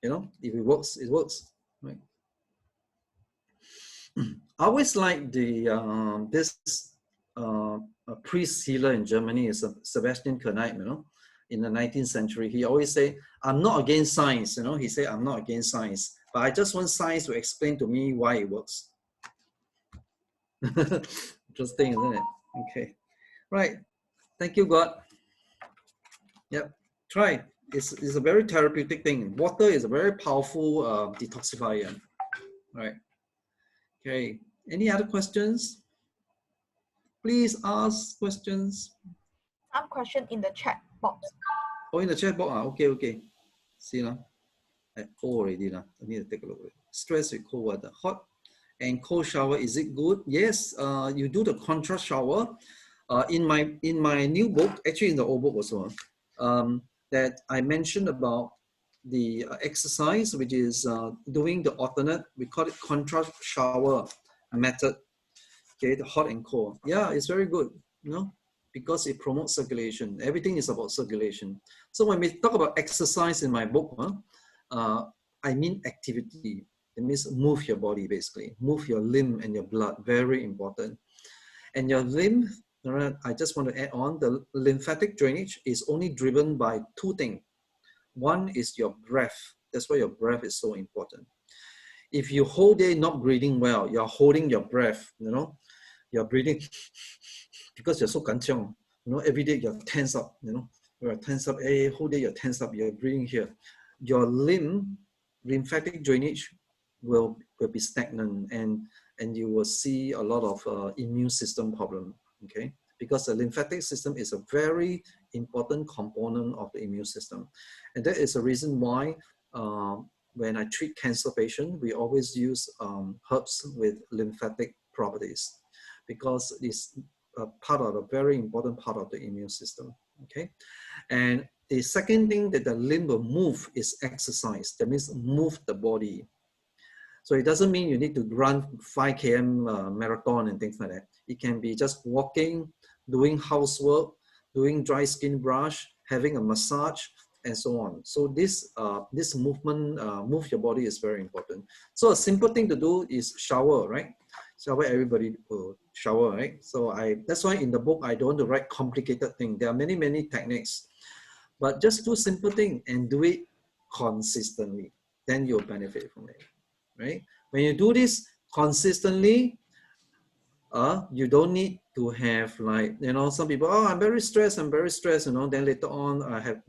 you know, if it works, it works, right? I always like this a priest healer in Germany is Sebastian Knight, you know, in the 19th century. He always say, I'm not against science, you know, he said, I'm not against science, but I just want science to explain to me why it works. Interesting, isn't it? Okay, right. Thank you, God. Yep, try. It's a very therapeutic thing. Water is a very powerful detoxifier. Right. Okay. Any other questions? Please ask questions. Some question in the chat box. Oh, in the chat box. Okay, okay. See now. I already now. I need to take a look at it. Stress with cold water. Hot and cold shower, is it good? Yes. You do the contrast shower. In my new book, actually in the old book also, that I mentioned about the exercise, which is doing the alternate, we call it contrast shower method. Okay, the hot and cold. Yeah, it's very good, you know, because it promotes circulation. Everything is about circulation. So when we talk about exercise in my book, I mean activity. It means move your body, basically. Move your limb and your blood, very important. And your limb, I just want to add on, the lymphatic drainage is only driven by two things. One is your breath. That's why your breath is so important. If you whole day not breathing well, you're holding your breath, you know, you're breathing because you're so ganqiang, you know, every day you're tense up, you know, you're tense up, whole day you're tense up, you're breathing here. Your lymphatic drainage will be stagnant, and you will see a lot of immune system problem, okay? Because the lymphatic system is a very important component of the immune system. And that is the reason why when I treat cancer patients, we always use herbs with lymphatic properties, because it's a part of a very important part of the immune system, okay? And the second thing that the limb will move is exercise. That means move the body. So it doesn't mean you need to run 5 km marathon and things like that. It can be just walking, doing housework, doing dry skin brush, having a massage, and so on. So this movement, move your body, is very important. So a simple thing to do is shower, right? Shower, everybody will shower, right? So that's why in the book, I don't want to write complicated things. There are many, many techniques, but just do simple thing and do it consistently. Then you'll benefit from it. Right? When you do this consistently, you don't need to have, like, you know, some people, oh, I'm very stressed, you know, then later on I have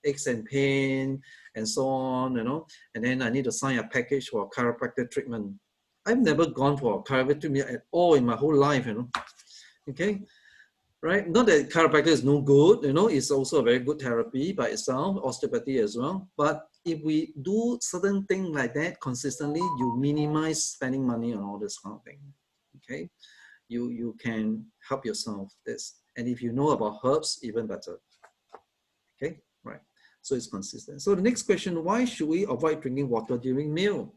aches and pain and so on, you know, and then I need to sign a package for chiropractic treatment. I've never gone for a chiropractic treatment at all in my whole life, you know, okay? Right? Not that chiropractic is no good, you know, it's also a very good therapy by itself, osteopathy as well. But if we do certain things like that consistently, you minimize spending money on all this kind of thing, okay? You can help yourself this. And if you know about herbs, even better, okay? Right, so it's consistent. So the next question, why should we avoid drinking water during meal?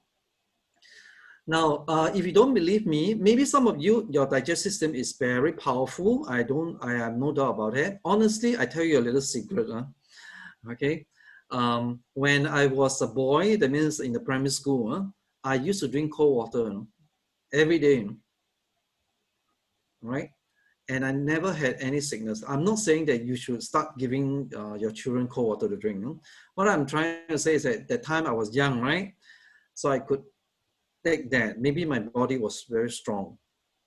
Now, if you don't believe me, maybe some of you, your digestive system is very powerful. I have no doubt about it. Honestly, I tell you a little secret, okay? When I was a boy, that means in the primary school, I used to drink cold water every day, right? and I never had any sickness. I'm not saying that you should start giving your children cold water to drink. No? What I'm trying to say is that at that time I was young, right? So I could take that. Maybe my body was very strong.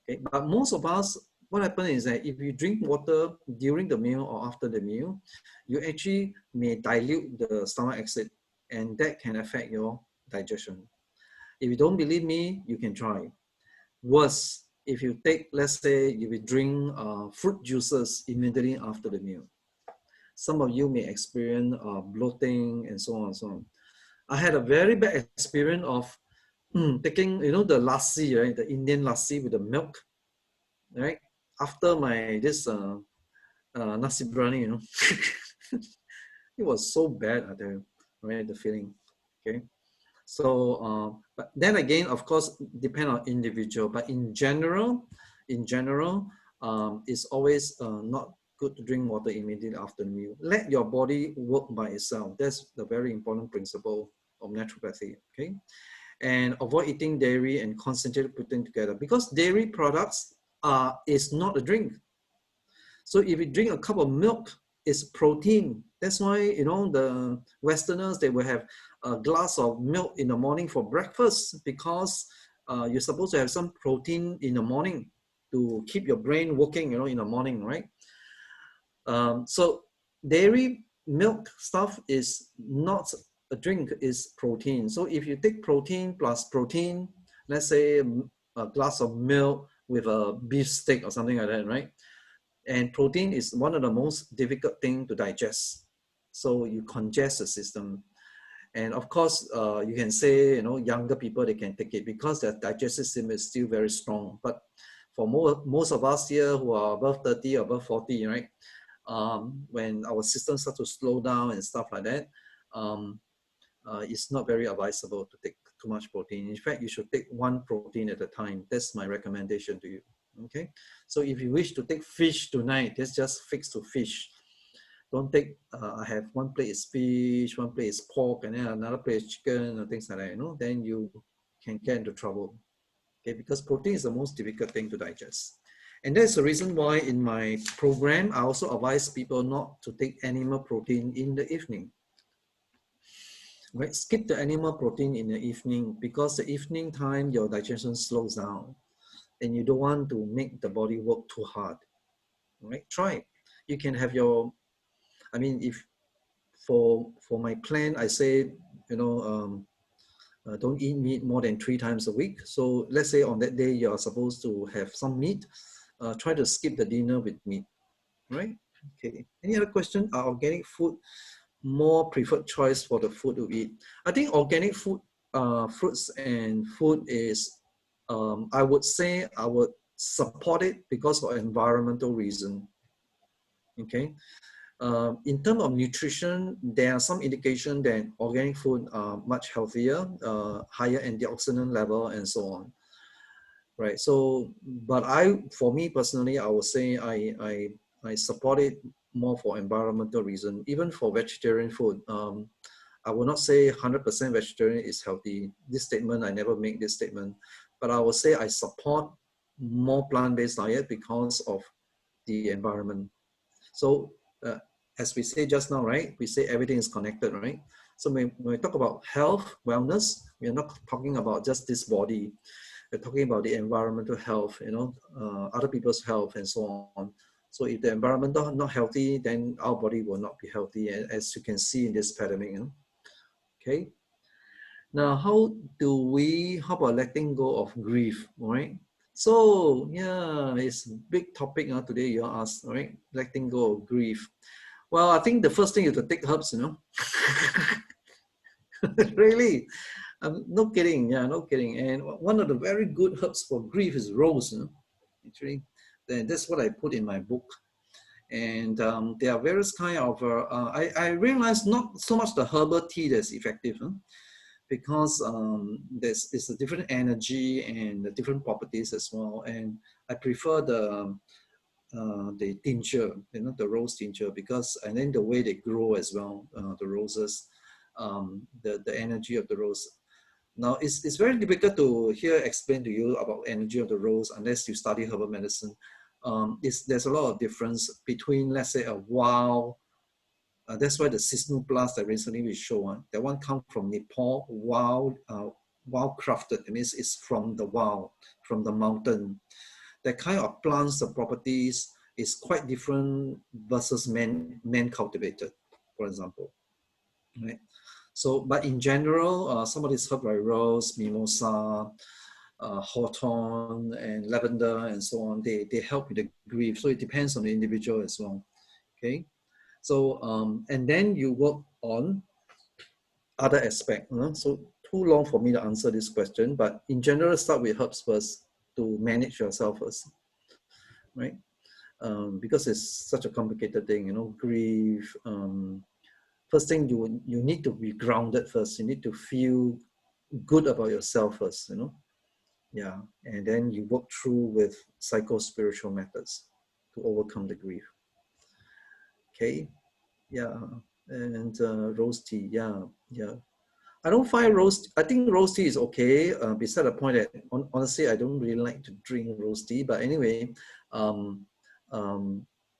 Okay? But most of us, what happens is that if you drink water during the meal or after the meal, you actually may dilute the stomach acid, and that can affect your digestion. If you don't believe me, you can try. Worse, if you take, let's say, you will drink fruit juices immediately after the meal. Some of you may experience bloating and so on and so on. I had a very bad experience of taking, you know, the lassi, right? The Indian lassi with the milk, right? After my this nasi biryani, you know, it was so bad. I tell you, right? The feeling, okay. So, but then again, of course, depend on individual. But in general, it's always not good to drink water immediately after the meal. Let your body work by itself. That's the very important principle of naturopathy. Okay, and avoid eating dairy and concentrated protein together, because dairy products is not a drink. So if you drink a cup of milk, it's protein. That's why, you know, the Westerners, they will have a glass of milk in the morning for breakfast, because you're supposed to have some protein in the morning to keep your brain working, you know, in the morning, right? So dairy milk stuff is not a drink, is protein. So if you take protein plus protein, let's say a glass of milk with a beef steak or something like that, right? And protein is one of the most difficult thing to digest. So you congest the system. And of course, you can say, you know, younger people, they can take it because their digestive system is still very strong. But for most of us here who are above 30 or above 40, right? When our system starts to slow down and stuff like that, it's not very advisable to take too much protein. In fact, you should take one protein at a time. That's my recommendation to you. Okay, so if you wish to take fish tonight, that's just fixed to fish. Don't take, I have one plate is fish, one plate is pork, and then another plate is chicken, or things like that, you know, then you can get into trouble. Okay, because protein is the most difficult thing to digest. And that's the reason why in my program, I also advise people not to take animal protein in the evening. Right? Skip the animal protein in the evening, because the evening time, your digestion slows down and you don't want to make the body work too hard. Right? Try. You can have your, I mean, if for my plan, I say, you know, don't eat meat more than 3 times a week. So let's say on that day, you are supposed to have some meat. Try to skip the dinner with meat, right? Okay. Any other question? Are organic food more preferred choice for the food to eat? I think organic food, fruits and food is, I would say I would support it because of environmental reason. Okay. In terms of nutrition, there are some indication that organic food are much healthier, higher antioxidant level, and so on. Right. So, but for me personally, I would say I support it more for environmental reason. Even for vegetarian food, I will not say 100% vegetarian is healthy. This statement, I never make this statement, but I will say I support more plant-based diet because of the environment. So as we say just now, right? We say everything is connected, right? So when we talk about health, wellness, we're not talking about just this body. We're talking about the environmental health, you know, other people's health and so on. So if the environment not healthy, then our body will not be healthy, as you can see in this pandemic. You know? Okay. Now, how about letting go of grief, all right? So yeah, it's a big topic today you asked, all right? Letting go of grief. Well, I think the first thing is to take herbs, you know. Really, no kidding, yeah, no kidding. And one of the very good herbs for grief is rose, you know? Actually, that's what I put in my book. And there are various kind of, I realized not so much the herbal tea that's effective, huh? Because there's a different energy and the different properties as well. And I prefer the tincture, you know, the rose tincture, because, and then the way they grow as well, the roses, the energy of the rose. Now, it's very difficult to explain to you about energy of the rose unless you study herbal medicine. there's a lot of difference between, let's say, a wild. That's why the seasonal plants that recently we show, that one come from Nepal, wild crafted. It means it's from the wild, from the mountain. That kind of plants, the properties is quite different versus man cultivated, for example. Right? So, but in general, some of these herbs like rose, mimosa, hawthorn, and lavender, and so on, they help with the grief. So it depends on the individual as well. Okay. So, and then you work on other aspects. So too long for me to answer this question, but in general, start with herbs first to manage yourself first, right? Because it's such a complicated thing, grief. First thing, you need to be grounded first. You need to feel good about yourself first, Yeah, and then you work through with psycho-spiritual methods to overcome the grief. Okay, yeah, and rose tea, yeah. I don't find I think rose tea is okay, beside the point that, honestly, I don't really like to drink rose tea, but anyway,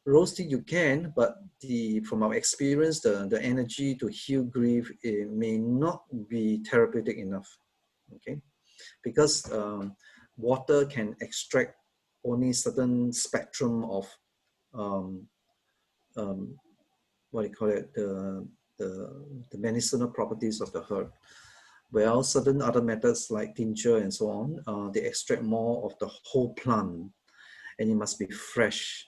rose tea you can, but from our experience, the energy to heal grief, it may not be therapeutic enough, okay? Because water can extract only certain spectrum of what do you call it, the medicinal properties of the herb. Well, certain other methods like tincture and so on, they extract more of the whole plant, and it must be fresh.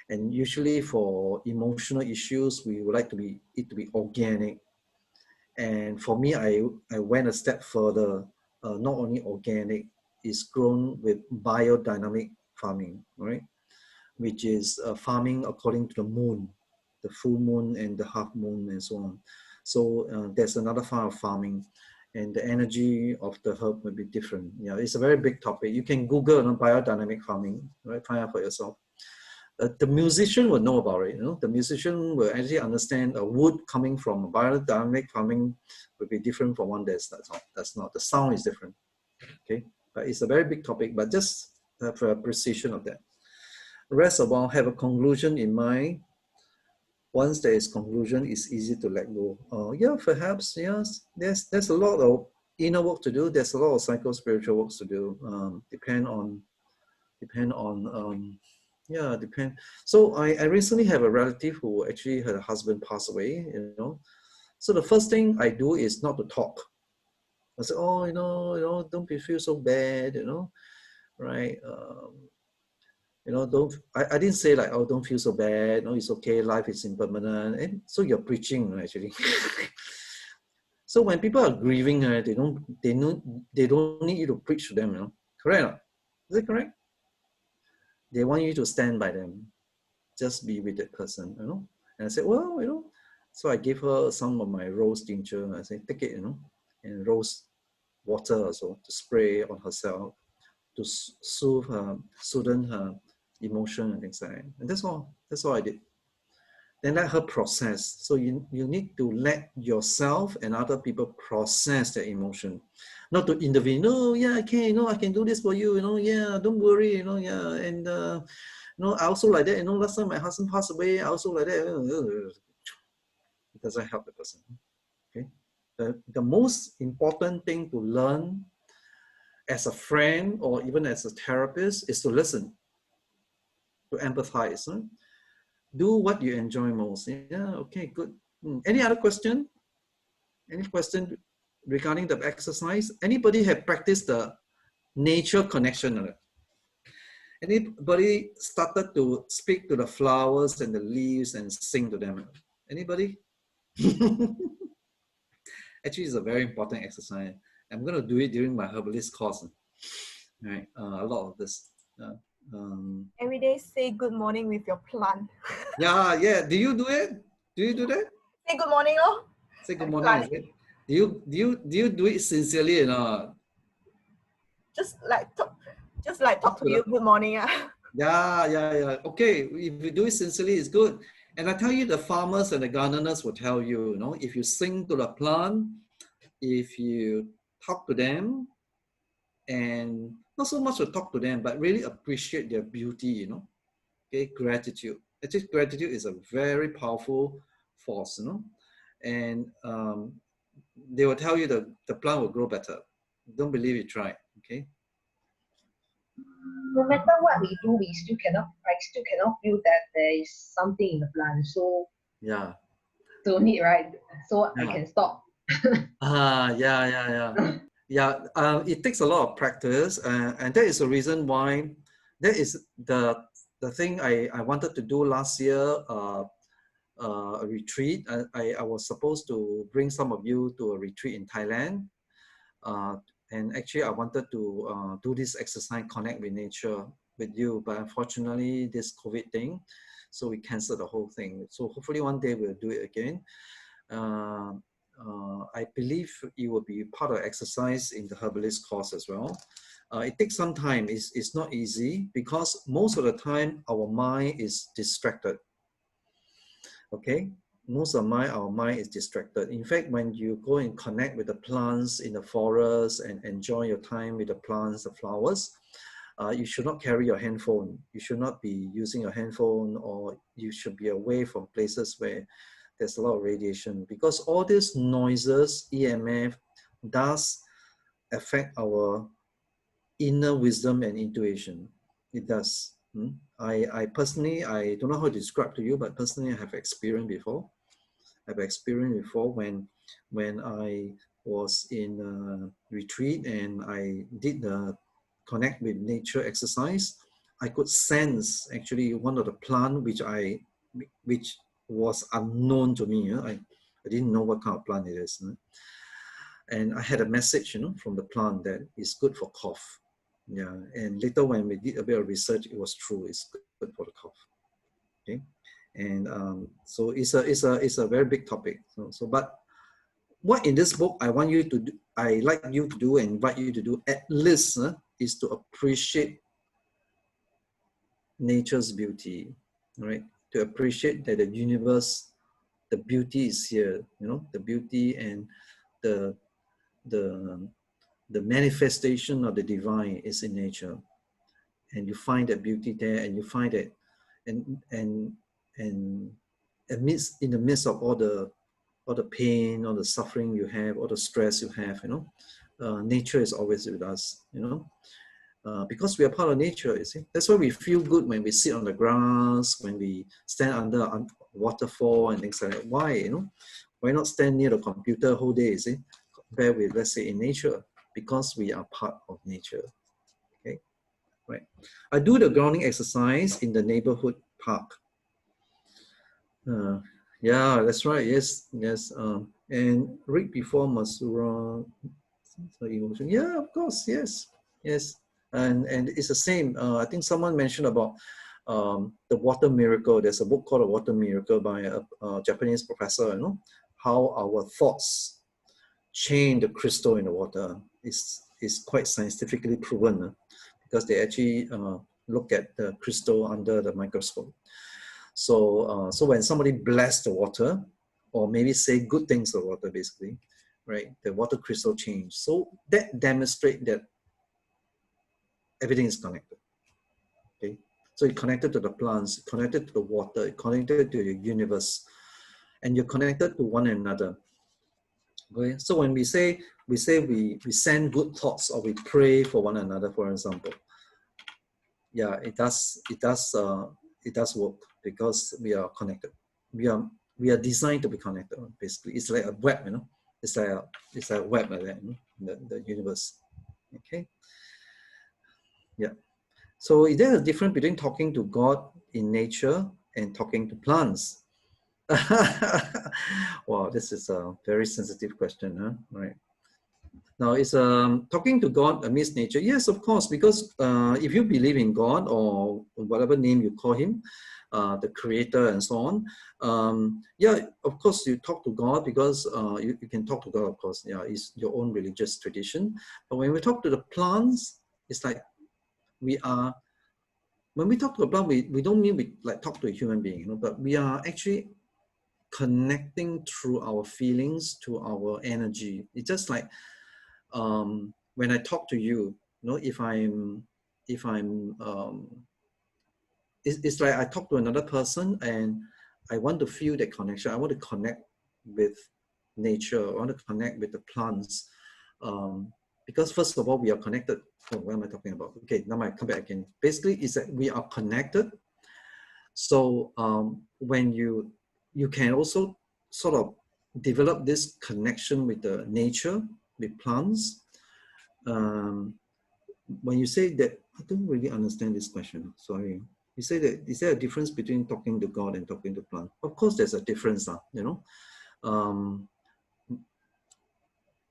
And usually for emotional issues, we would like it to be organic. And for me, I went a step further. Not only organic, it's grown with biodynamic farming, right? Which is farming according to the moon, the full moon and the half moon and so on. So there's another form of farming, and the energy of the herb will be different. Yeah, it's a very big topic. You can Google biodynamic farming, right? Find out for yourself. The musician will know about it. The musician will actually understand a wood coming from biodynamic farming will be different from one that's not. The sound is different. Okay, but it's a very big topic. But just have a precision of that. Rest of all, have a conclusion in mind. Once there is conclusion, it's easy to let go. Yeah, perhaps, yes. There's a lot of inner work to do. There's a lot of psycho-spiritual work to do. Depend on. So I recently have a relative who actually her husband passed away. So the first thing I do is not to talk. I say, oh, don't feel so bad. Right. I didn't say like, oh, don't feel so bad. No, it's okay. Life is impermanent. And so you're preaching, actually. So when people are grieving, they don't need you to preach to them. Correct? Or not? Is it correct? They want you to stand by them. Just be with that person. And I said, well, so I gave her some of my rose tincture. I said, take it, and rose water also to spray on herself to soothe her emotion and things like that. And that's all I did. Then let her process. So you need to let yourself and other people process their emotion, not to intervene. No, yeah, I can, I can do this for you, yeah, don't worry, yeah, and I also like that, last time my husband passed away, I also like that. It doesn't help the person. Okay, the most important thing to learn as a friend or even as a therapist is to listen, to empathize. Do what you enjoy most. Yeah, okay, good. Any other question? Any question regarding the exercise? Anybody have practiced the nature connection? Anybody started to speak to the flowers and the leaves and sing to them? Anybody? Actually, it's a very important exercise. I'm going to do it during my herbalist course. Right, a lot of this. Every day say good morning with your plant. Yeah. Do you do it? Do you do that? Say good morning, lor. Say good morning. Is it? Do you do it sincerely or not? Just like talk to you. Good morning. Yeah. Okay, if you do it sincerely, it's good. And I tell you, the farmers and the gardeners will tell you, if you sing to the plant, if you talk to them, and not so much to talk to them, but really appreciate their beauty, Okay, gratitude. Actually, gratitude is a very powerful force, and they will tell you that the plant will grow better. Don't believe it, try. Okay. No matter what we do, I still cannot feel that there is something in the plant. So Yeah. don't need, right? So I Yeah. can stop. Yeah. It takes a lot of practice, and that is the reason why. That is the thing I wanted to do last year. A retreat. I was supposed to bring some of you to a retreat in Thailand. And actually, I wanted to do this exercise, connect with nature with you. But unfortunately, this COVID thing, so we canceled the whole thing. So hopefully one day we'll do it again. I believe it will be part of exercise in the herbalist course as well. It takes some time. It's not easy because most of the time our mind is distracted. Okay, most of our mind is distracted. In fact, when you go and connect with the plants in the forest and enjoy your time with the plants, the flowers, you should not carry your handphone. You should not be using your handphone, or you should be away from places where there's a lot of radiation, because all these noises, EMF, does affect our inner wisdom and intuition. It does. I personally, I don't know how to describe to you, but personally I have experienced before. I've experienced before when I was in a retreat and I did the connect with nature exercise. I could sense actually one of the plant which was unknown to me. I didn't know what kind of plant it is. And I had a message, from the plant that is good for cough. Yeah, and later when we did a bit of research, it was true. It's good for the cough. Okay, and so it's a very big topic. But what in this book I want you to do, I like you to do and invite you to do at least is to appreciate nature's beauty, right? To appreciate that the universe, the beauty is here. The beauty and the the the manifestation of the divine is in nature, and you find that beauty there, and you find that, and in the midst of all the pain, all the suffering you have, all the stress you have, nature is always with us, because we are part of nature. You see, that's why we feel good when we sit on the grass, when we stand under a waterfall and things like that. Why, why not stand near the computer whole day? You see, compared with, let's say, in nature, because we are part of nature. Okay, right. I do the grounding exercise in the neighborhood park. Yeah, that's right. Yes. And read before Masura. Emotion. Yeah, of course. Yes. And it's the same. I think someone mentioned about the water miracle. There's a book called The Water Miracle by a Japanese professor. How our thoughts change the crystal in the water. Is quite scientifically proven, because they actually look at the crystal under the microscope. So when somebody bless the water, or maybe say good things to the water, basically, right, the water crystal change. So that demonstrates that everything is connected. Okay, so you're connected to the plants, connected to the water, connected to the universe, and you're connected to one another. Okay, so when we send good thoughts, or we pray for one another, for example, yeah, it does work, because we are connected. We are designed to be connected. Basically, it's like a web, It's like a web like that, the universe. Okay. Yeah. So is there a difference between talking to God in nature and talking to plants? Wow, this is a very sensitive question, huh? Right. Now, is talking to God amidst nature? Yes, of course, because if you believe in God, or whatever name you call him, the creator and so on, yeah, of course you talk to God, because you can talk to God, of course. Yeah, it's your own religious tradition. But when we talk to the plants, it's like when we talk to a plant, we don't mean we like talk to a human being, but we are actually connecting through our feelings to our energy. It's just like when I talk to you, if I'm it's like I talk to another person and I want to feel that connection. I want to connect with nature. I want to connect with the plants. Because first of all, we are connected. Oh, what am I talking about? Okay, now I come back again. Basically, it's that we are connected. So when you can also sort of develop this connection with the nature, with plants. When you say that, I don't really understand this question. Sorry. You say that, is there a difference between talking to God and talking to plant? Of course, there's a difference, you know.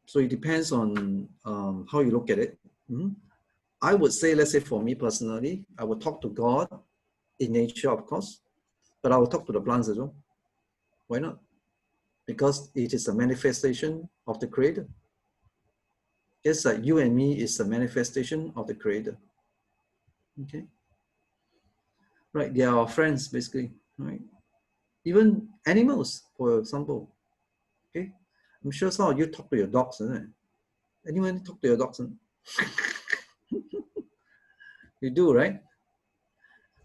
So it depends on how you look at it. I would say, let's say for me personally, I would talk to God in nature, of course, but I will talk to the plants as well. Why not? Because it is a manifestation of the Creator. Just like you and me is a manifestation of the Creator. Okay. Right, they are our friends, basically, right? Even animals, for example, okay? I'm sure some of you talk to your dogs, isn't it? Anyone talk to your dogs? You do, right?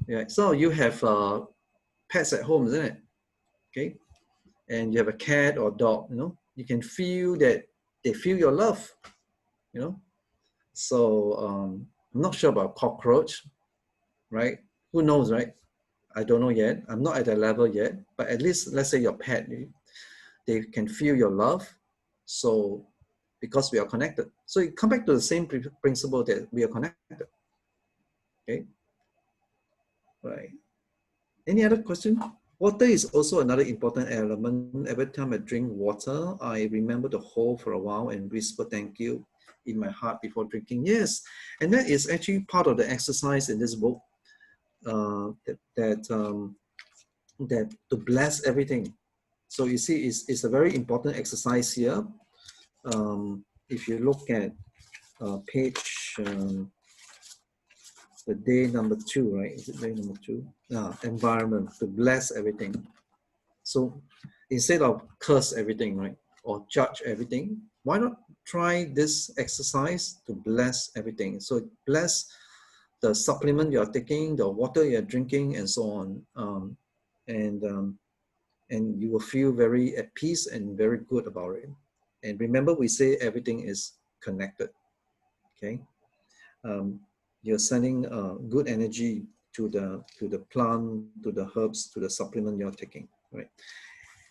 Yeah, some of you have pets at home, isn't it? Okay, and you have a cat or dog, you know? You can feel that they feel your love, you know? So I'm not sure about cockroach, right? Who knows, right? I don't know yet. I'm not at that level yet, but at least let's say your pet, they can feel your love. So because we are connected. So you come back to the same principle that we are connected. Okay. Right. Any other question? Water is also another important element. Every time I drink water, I remember the whole for a while and whisper thank you in my heart before drinking. Yes. And that is actually part of the exercise in this book. That to bless everything. So you see, it's a very important exercise here. If you look at page, the day number 2, right? Is it day number 2? Environment, to bless everything. So instead of curse everything, right? Or judge everything, why not try this exercise to bless everything? So bless the supplement you're taking, the water you're drinking, and so on. And you will feel very at peace and very good about it. And remember, we say everything is connected, okay? You're sending good energy to the plant, to the herbs, to the supplement you're taking, right?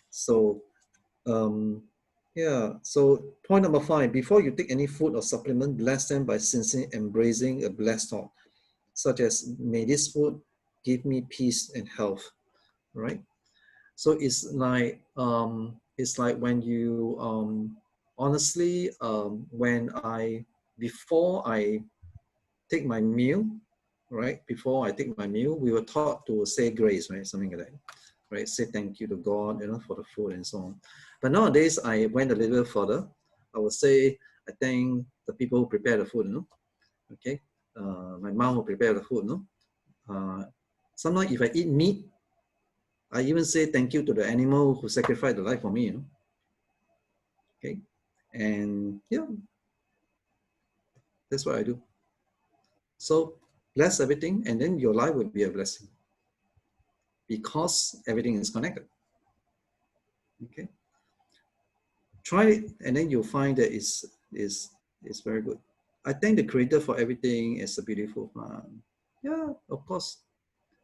So, yeah, so point number 5, before you take any food or supplement, bless them by sincerely embracing a blessed thought, such as, may this food give me peace and health, right? So it's like when you honestly before I take my meal, right? Before I take my meal, we were taught to say grace, right? Something like that, right? Say thank you to God, you know, for the food and so on. But nowadays, I went a little further. I would say I thank the people who prepare the food, you know. Okay, my mom will prepare the food, no. Sometimes if I eat meat, I even say thank you to the animal who sacrificed the life for me, you know. Okay, and yeah, that's what I do. So bless everything, and then your life will be a blessing because everything is connected. Okay, try it, and then you'll find that it's very good. I thank the Creator for everything. It's a beautiful plan. Yeah, of course,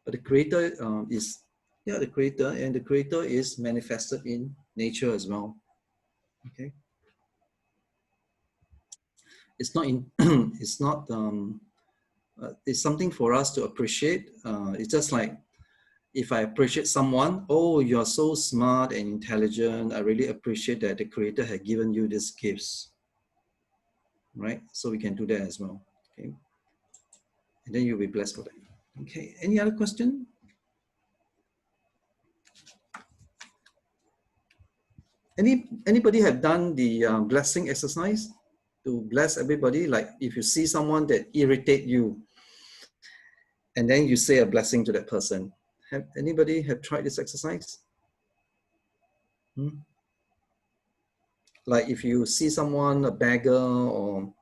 but the Creator is the Creator, and the Creator is manifested in nature as well. Okay, it's not in it's not it's something for us to appreciate. It's just like if I appreciate someone, oh, you're so smart and intelligent. I really appreciate that the Creator had given you these gifts, right? So we can do that as well. Okay, and then you'll be blessed for that. Okay, any other question? Anybody have done the blessing exercise to bless everybody? Like if you see someone that irritate you, and then you say a blessing to that person. Have anybody have tried this exercise? Like if you see someone, a beggar or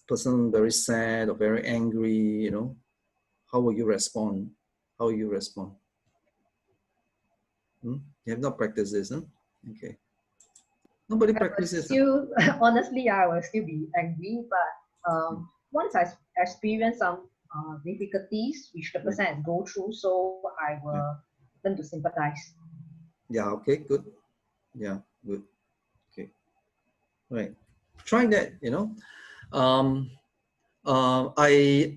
person very sad or very angry, you know, how will you respond? How will you respond? You have not practiced this, huh? Okay. Nobody practices. Still, honestly, I will still be angry, but once I experience some difficulties which the person has go through, so I will learn to sympathize. Yeah, okay, good. Yeah, good. Okay. Right. Try that, you know. I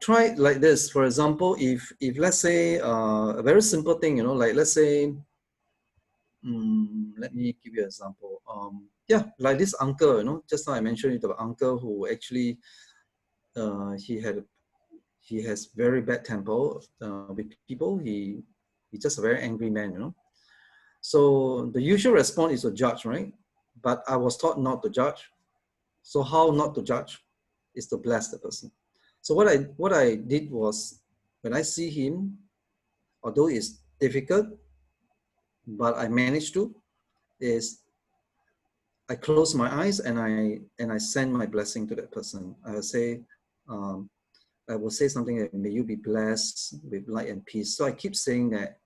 try like this. For example, if let's say a very simple thing, you know, like let's say, let me give you an example. Yeah, like this uncle, you know, just now I mentioned it about uncle who actually he has very bad temper with people. He's just a very angry man, you know. So the usual response is to judge, right? But I was taught not to judge. So how not to judge is to bless the person. So what I did was, when I see him, although it's difficult, but I managed to, is I close my eyes and I send my blessing to that person. I will say, something like, may you be blessed with light and peace. So I keep saying that,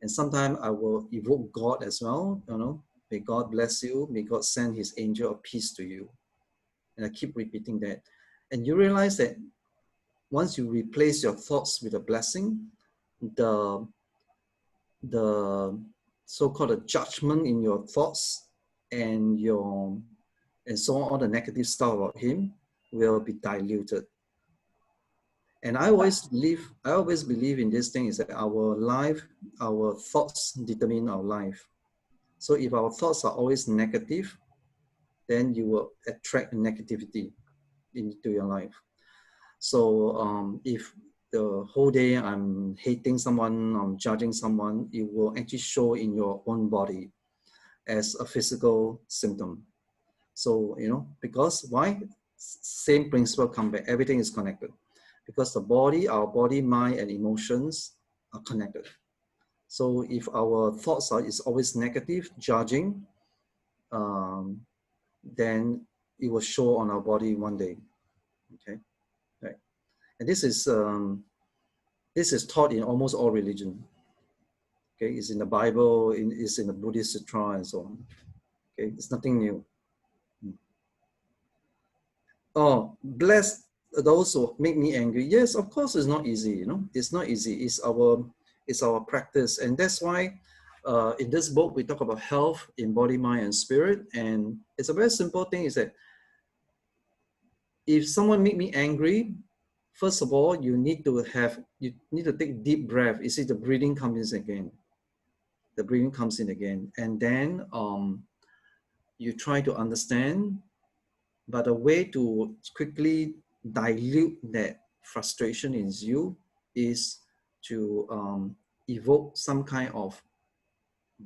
and sometimes I will evoke God as well. You know, may God bless you. May God send His angel of peace to you. And I keep repeating that, and you realize that once you replace your thoughts with a blessing, the so-called judgment in your thoughts and so on, all the negative stuff about him will be diluted. And I always believe in this thing is that our thoughts determine our life. So if our thoughts are always negative, then you will attract negativity into your life. So if the whole day I'm hating someone, I'm judging someone, it will actually show in your own body as a physical symptom. So, you know, because why? Same principle come back. Everything is connected. Because our body, mind, and emotions are connected. So if our thoughts is always negative, judging, then it will show on our body one day. Okay, right. And this is taught in almost all religion. Okay, it's in the Bible, it's in the Buddhist sutra, and so on. Okay, it's nothing new. Oh, bless those who make me angry. Yes, of course, it's not easy. You know, it's not easy. It's our practice, and that's why in this book we talk about health in body, mind, and spirit. And it's a very simple thing. Is that if someone make me angry, first of all, you need to take deep breath. You see, the breathing comes in again. The breathing comes in again, and then you try to understand. But a way to quickly dilute that frustration in you is to evoke some kind of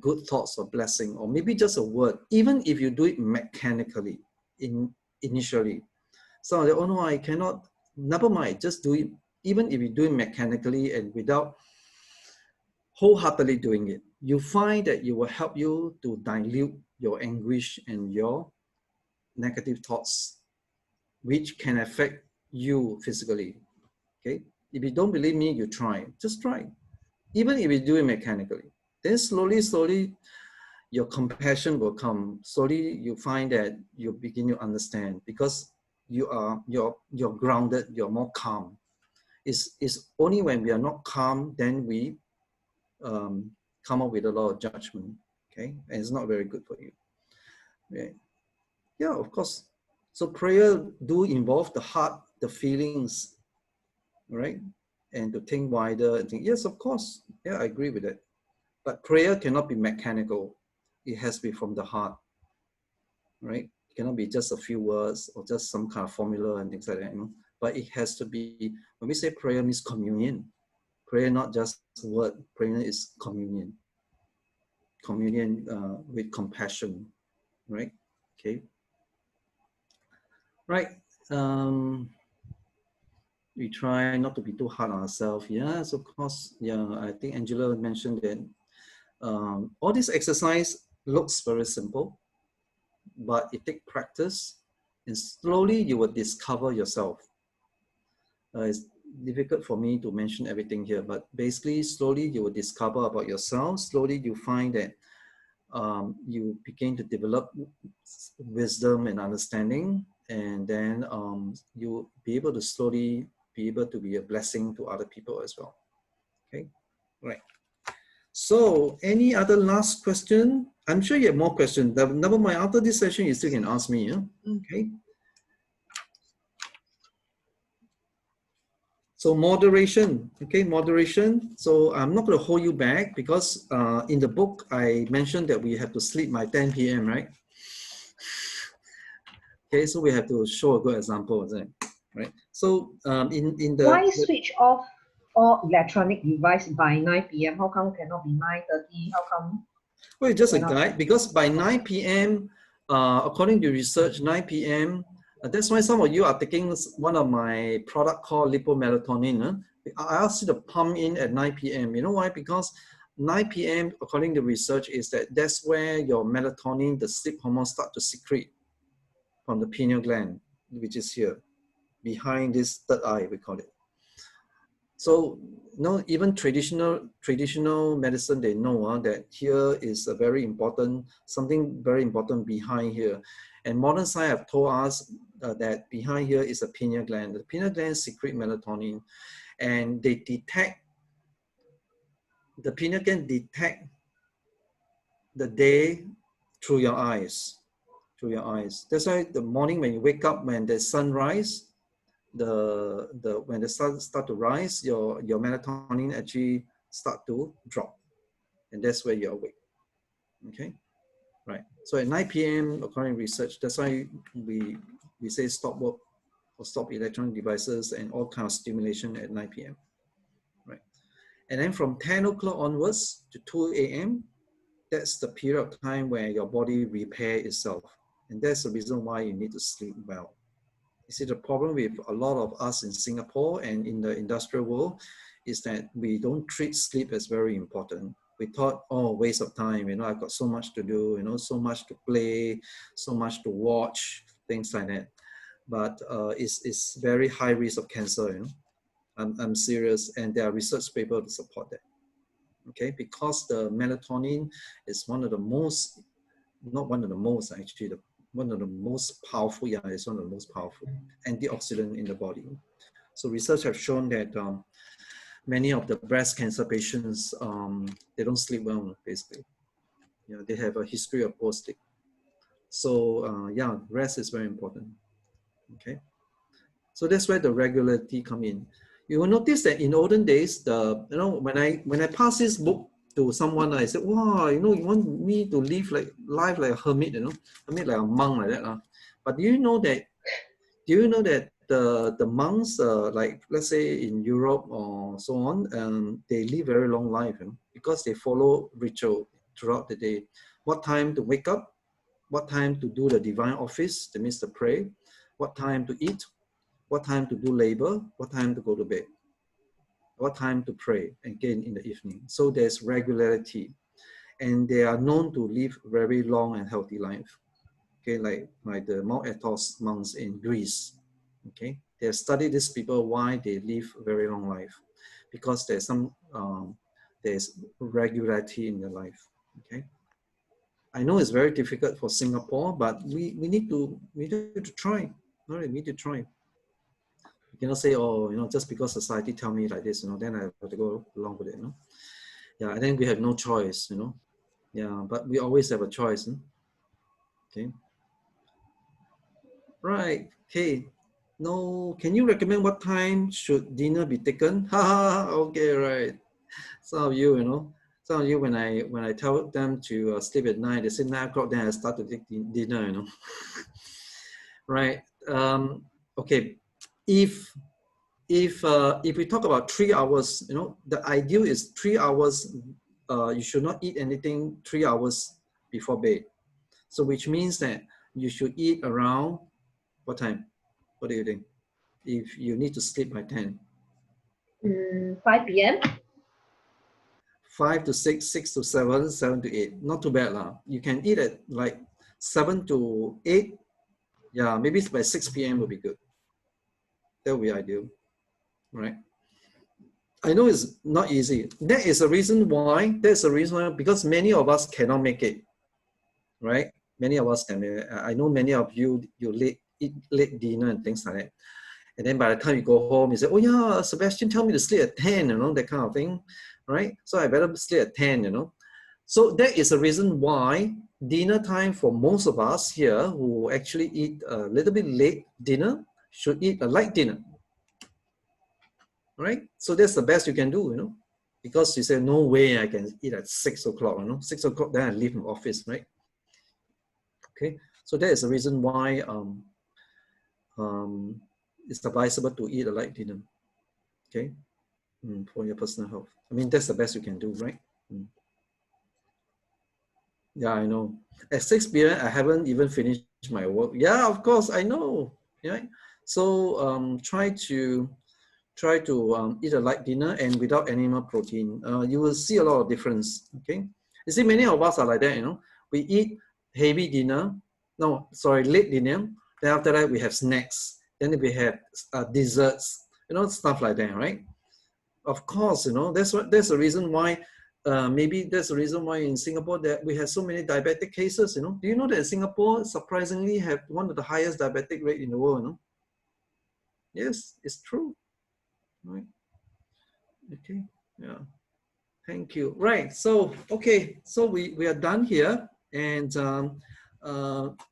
good thoughts or blessing, or maybe just a word, even if you do it mechanically initially. So they, oh no, I cannot, never mind, just do it. Even if you do it mechanically and without wholeheartedly doing it, you find that it will help you to dilute your anguish and your negative thoughts, which can affect you physically. Okay, if you don't believe me, you try. Just try. Even if you do it mechanically, then slowly, your compassion will come. Slowly, you find that you begin to understand, because you're grounded. You're more calm. It's only when we are not calm, then we come up with a lot of judgment. Okay, and it's not very good for you. Okay. Yeah, of course. So prayer do involve the heart, the feelings, right? And to think wider and think, yes, of course. Yeah, I agree with that. But prayer cannot be mechanical. It has to be from the heart, right? It cannot be just a few words or just some kind of formula and things like that, you know? But it has to be, when we say prayer, means communion. Prayer, not just word. Prayer is communion. Communion with compassion, right? Okay. Right. We try not to be too hard on ourselves. Yes, of course. Yeah, I think Angela mentioned that all this exercise looks very simple, but it takes practice, and slowly you will discover yourself. difficult for me to mention everything here, but basically slowly you will discover about yourself. Slowly you find that you begin to develop wisdom and understanding, and then you'll be able to slowly be able to be a blessing to other people as well. Okay, right. So any other last question? I'm sure you have more questions. Never mind, after this session, you still can ask me. Yeah? Okay. So moderation, okay, moderation. So I'm not going to hold you back because in the book, I mentioned that we have to sleep by 10 p.m., right? Okay, so we have to show a good example, isn't it? Right? So in the... Why switch off all electronic device by 9 p.m.? How come cannot be 9:30? How come? Well, it's just a guide, because by 9 p.m., according to research, 9 p.m., that's why some of you are taking one of my product called lipomelatonin. I asked you to pump in at 9 p.m. You know why? Because 9 p.m., according to research, is that's where your melatonin, the sleep hormone, start to secrete from the pineal gland, which is here, behind this third eye, we call it. So, even traditional medicine, they know that here is a very important, something very important behind here. And modern science have told us that behind here is a pineal gland. The pineal gland secrete melatonin, and they detect, the pineal gland detect the day through your eyes, That's why the morning when you wake up, when the sunrise, when the sun start to rise, your melatonin actually start to drop, and that's where you're awake. Okay, right. So at 9 p.m., according to research, that's why we say stop work or stop electronic devices and all kind of stimulation at 9 p.m. Right, and then from 10 o'clock onwards to 2 a.m., that's the period of time where your body repair itself, and that's the reason why you need to sleep well. You see, the problem with a lot of us in Singapore and in the industrial world is that we don't treat sleep as very important. We thought, oh, waste of time, I've got so much to do, so much to play, so much to watch, things like that. But it's very high risk of cancer, I'm serious, and there are research papers to support that. Okay, because the melatonin is one of the most, not one of the most actually, one of the most powerful, it's one of the most powerful antioxidant in the body. So research have shown that many of the breast cancer patients, they don't sleep well, basically. They have a history of poor sleep. So rest is very important. Okay, so that's where the regularity come in. You will notice that in olden days, when I pass this book to someone, I said, wow, you want me to live life like a hermit, hermit like a monk like that. But do you know that the monks, like let's say in Europe or so on, they live very long life, because they follow ritual throughout the day. What time to wake up, what time to do the divine office, that means to pray, what time to eat, what time to do labor, what time to go to bed, what time to pray again in the evening. So there's regularity, and they are known to live very long and healthy life. Okay, like the Mount Athos monks in Greece. Okay, they have studied these people why they live very long life, because there's some there's regularity in their life. Okay, I know it's very difficult for Singapore, but we need to try. All right, we need to try. You cannot say, oh, just because society tell me like this, then I have to go along with it, Yeah, and then we have no choice, Yeah, but we always have a choice, Okay. Right. Okay. No, can you recommend what time should dinner be taken? Okay, right. Some of you, some of you, when I tell them to sleep at night, they say 9 o'clock, then I start to take dinner, Right. Okay. If we talk about 3 hours, the ideal is 3 hours. You should not eat anything 3 hours before bed. So which means that you should eat around what time? What do you think? If you need to sleep by 10. 5 p.m. 5 to 6, 6 to 7, 7 to 8. Not too bad. You can eat at like 7 to 8. Yeah, maybe by 6 p.m. will be good. That would be ideal. right? I know it's not easy. That is the reason why, because many of us cannot make it, right? Many of us can make it. I know many of you, eat late dinner and things like that. And then by the time you go home, you say, oh yeah, Sebastian told me to sleep at 10, that kind of thing, right? So I better sleep at 10, So that is the reason why dinner time for most of us here who actually eat a little bit late dinner should eat a light dinner, right? So that's the best you can do, because you say, no way I can eat at 6 o'clock, 6 o'clock, then I leave my office, right? Okay, so that is the reason why it's advisable to eat a light dinner, okay, for your personal health. I mean, that's the best you can do, right? Yeah, I know. At 6 p.m., I haven't even finished my work. Yeah, of course, I know. Yeah. So try to eat a light dinner and without animal protein. You will see a lot of difference. Okay. You see, many of us are like that. We eat heavy dinner. No, sorry, late dinner. Then after that, we have snacks. Then we have desserts. Stuff like that, right? Of course, that's the reason why. Maybe that's the reason why in Singapore that we have so many diabetic cases. Do you know that Singapore surprisingly have one of the highest diabetic rate in the world? Yes, it's true. Right. Okay. Yeah. Thank you. Right. So okay. So we are done here, and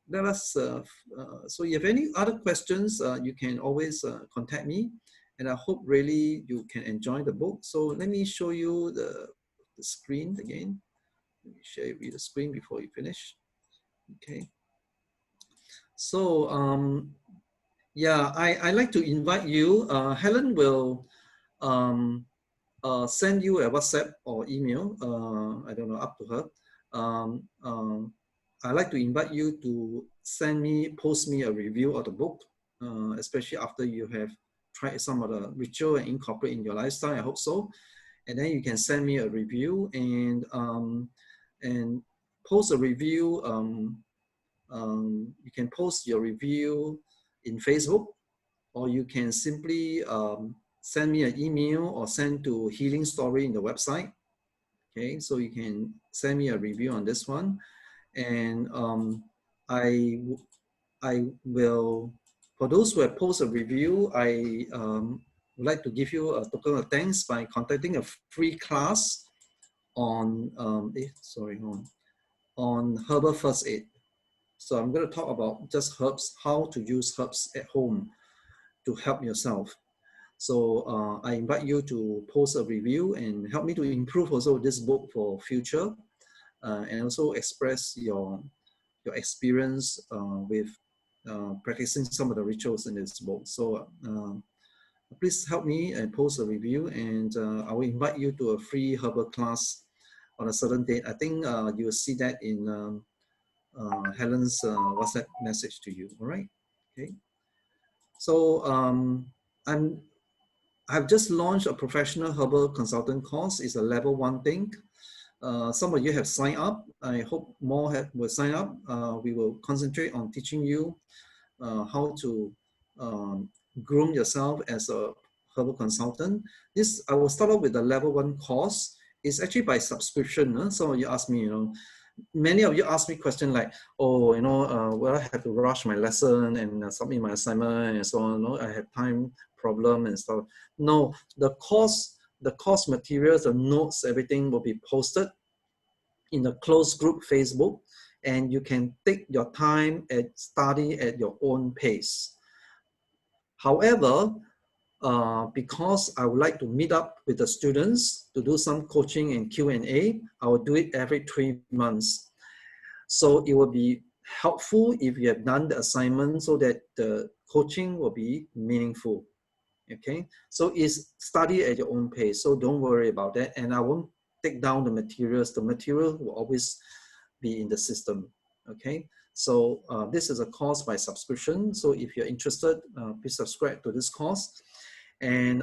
let us. So if you have any other questions, you can always contact me, and I hope really you can enjoy the book. So let me show you the screen again. Let me share with you the screen before you finish. Okay. So yeah, I like to invite you. Helen will send you a WhatsApp or email. I don't know, up to her. I like to invite you to post me a review of the book, especially after you have tried some of the ritual and incorporate in your lifestyle. I hope so. And then you can send me a review and post a review. You can post your review in Facebook, or you can simply send me an email or send to Healing Story in the website. Okay, so you can send me a review on this one, and I will, for those who have posted a review, I would like to give you a token of thanks by contacting a free class on on herbal first aid. So I'm going to talk about just herbs, how to use herbs at home to help yourself. So I invite you to post a review and help me to improve also this book for future, and also express your experience with practicing some of the rituals in this book. So please help me and post a review, and I will invite you to a free herbal class on a certain date. I think you will see that in Helen's WhatsApp message to you. All right. Okay. So I've just launched a professional herbal consultant course. It's a level 1 thing. Some of you have signed up. I hope more will sign up. We will concentrate on teaching you how to groom yourself as a herbal consultant. I will start off with the level 1 course. It's actually by subscription. Some of you ask me, many of you ask me questions like, oh, will I have to rush my lesson and submit my assignment and so on? I have time problem and stuff. No, the course materials, the notes, everything will be posted in the closed group Facebook, and you can take your time and study at your own pace. However, because I would like to meet up with the students to do some coaching and Q&A, I will do it every 3 months. So it will be helpful if you have done the assignment so that the coaching will be meaningful. Okay, so it's study at your own pace, so don't worry about that, and I won't take down the materials. The material will always be in the system. Okay, so this is a course by subscription, so if you're interested, please subscribe to this course, and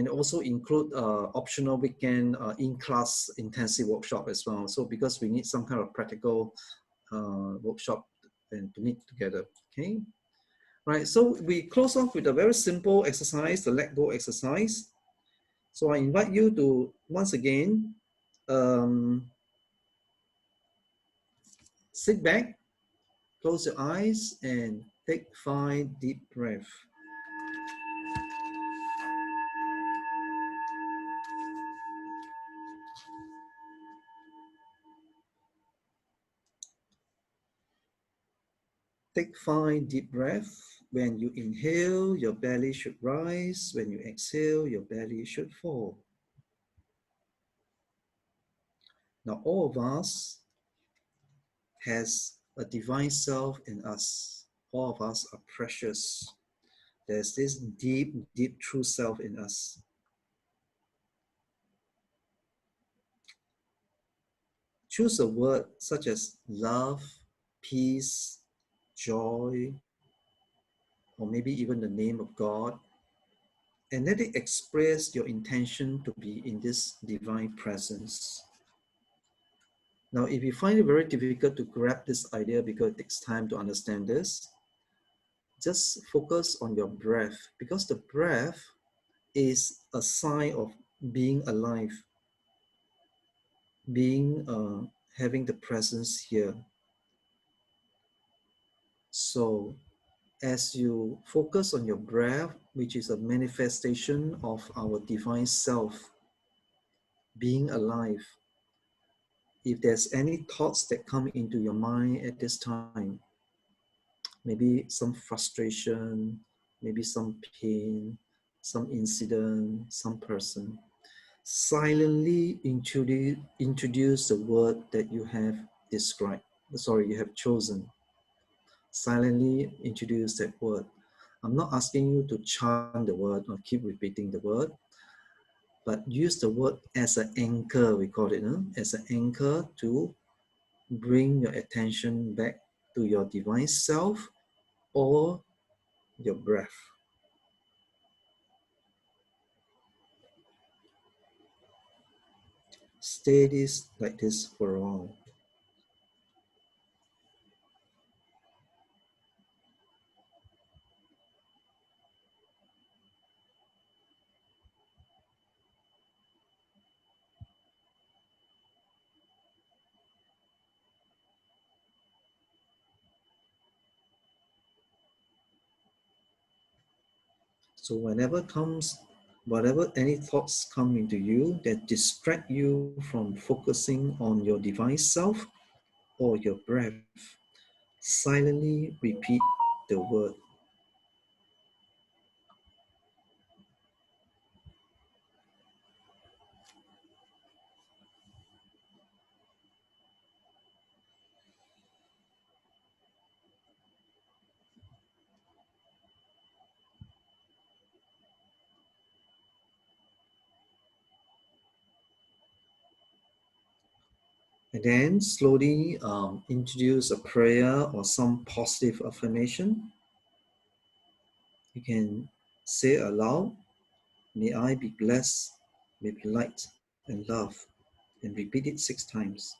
also include optional weekend in-class intensive workshop as well. So because we need some kind of practical workshop and to meet together. Okay. Right, so we close off with a very simple exercise, the let go exercise. So I invite you to, once again, sit back, close your eyes, and take 5 deep breaths. Take 5 deep breaths. When you inhale, your belly should rise. When you exhale, your belly should fall. Now, all of us has a divine self in us. All of us are precious. There's this deep, deep true self in us. Choose a word such as love, peace, joy, or maybe even the name of God, and let it express your intention to be in this divine presence. Now, if you find it very difficult to grab this idea because it takes time to understand this, just focus on your breath, because the breath is a sign of being alive, being having the presence here. So as you focus on your breath, which is a manifestation of our divine self, being alive, if there's any thoughts that come into your mind at this time, maybe some frustration, maybe some pain, some incident, some person, silently introduce the word that you have described. Sorry, you have chosen. Silently introduce that word. I'm not asking you to chant the word or keep repeating the word, but use the word as an anchor, we call it, as an anchor to bring your attention back to your divine self or your breath. Stay this like this for a while. So whatever any thoughts come into you that distract you from focusing on your divine self or your breath, silently repeat the word. And then slowly introduce a prayer or some positive affirmation. You can say aloud, may I be blessed with light and love, and repeat it 6 times.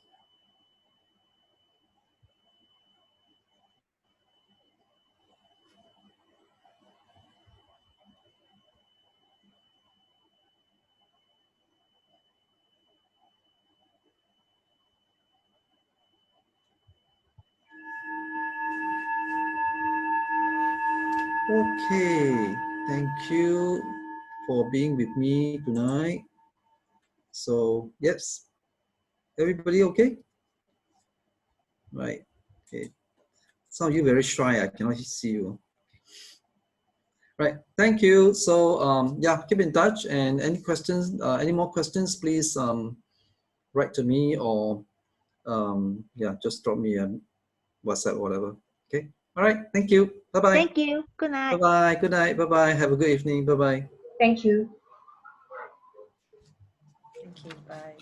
Okay, thank you for being with me tonight. So, yes, everybody okay? Right, okay. Some of you very shy, I cannot see you. Right, thank you. So, yeah, keep in touch, and any questions, any more questions, please write to me or, yeah, just drop me a WhatsApp or whatever. Okay, all right, thank you. Bye-bye. Thank you. Good night. Bye-bye, good night, bye-bye. Have a good evening, bye-bye. Thank you. Thank you. Bye.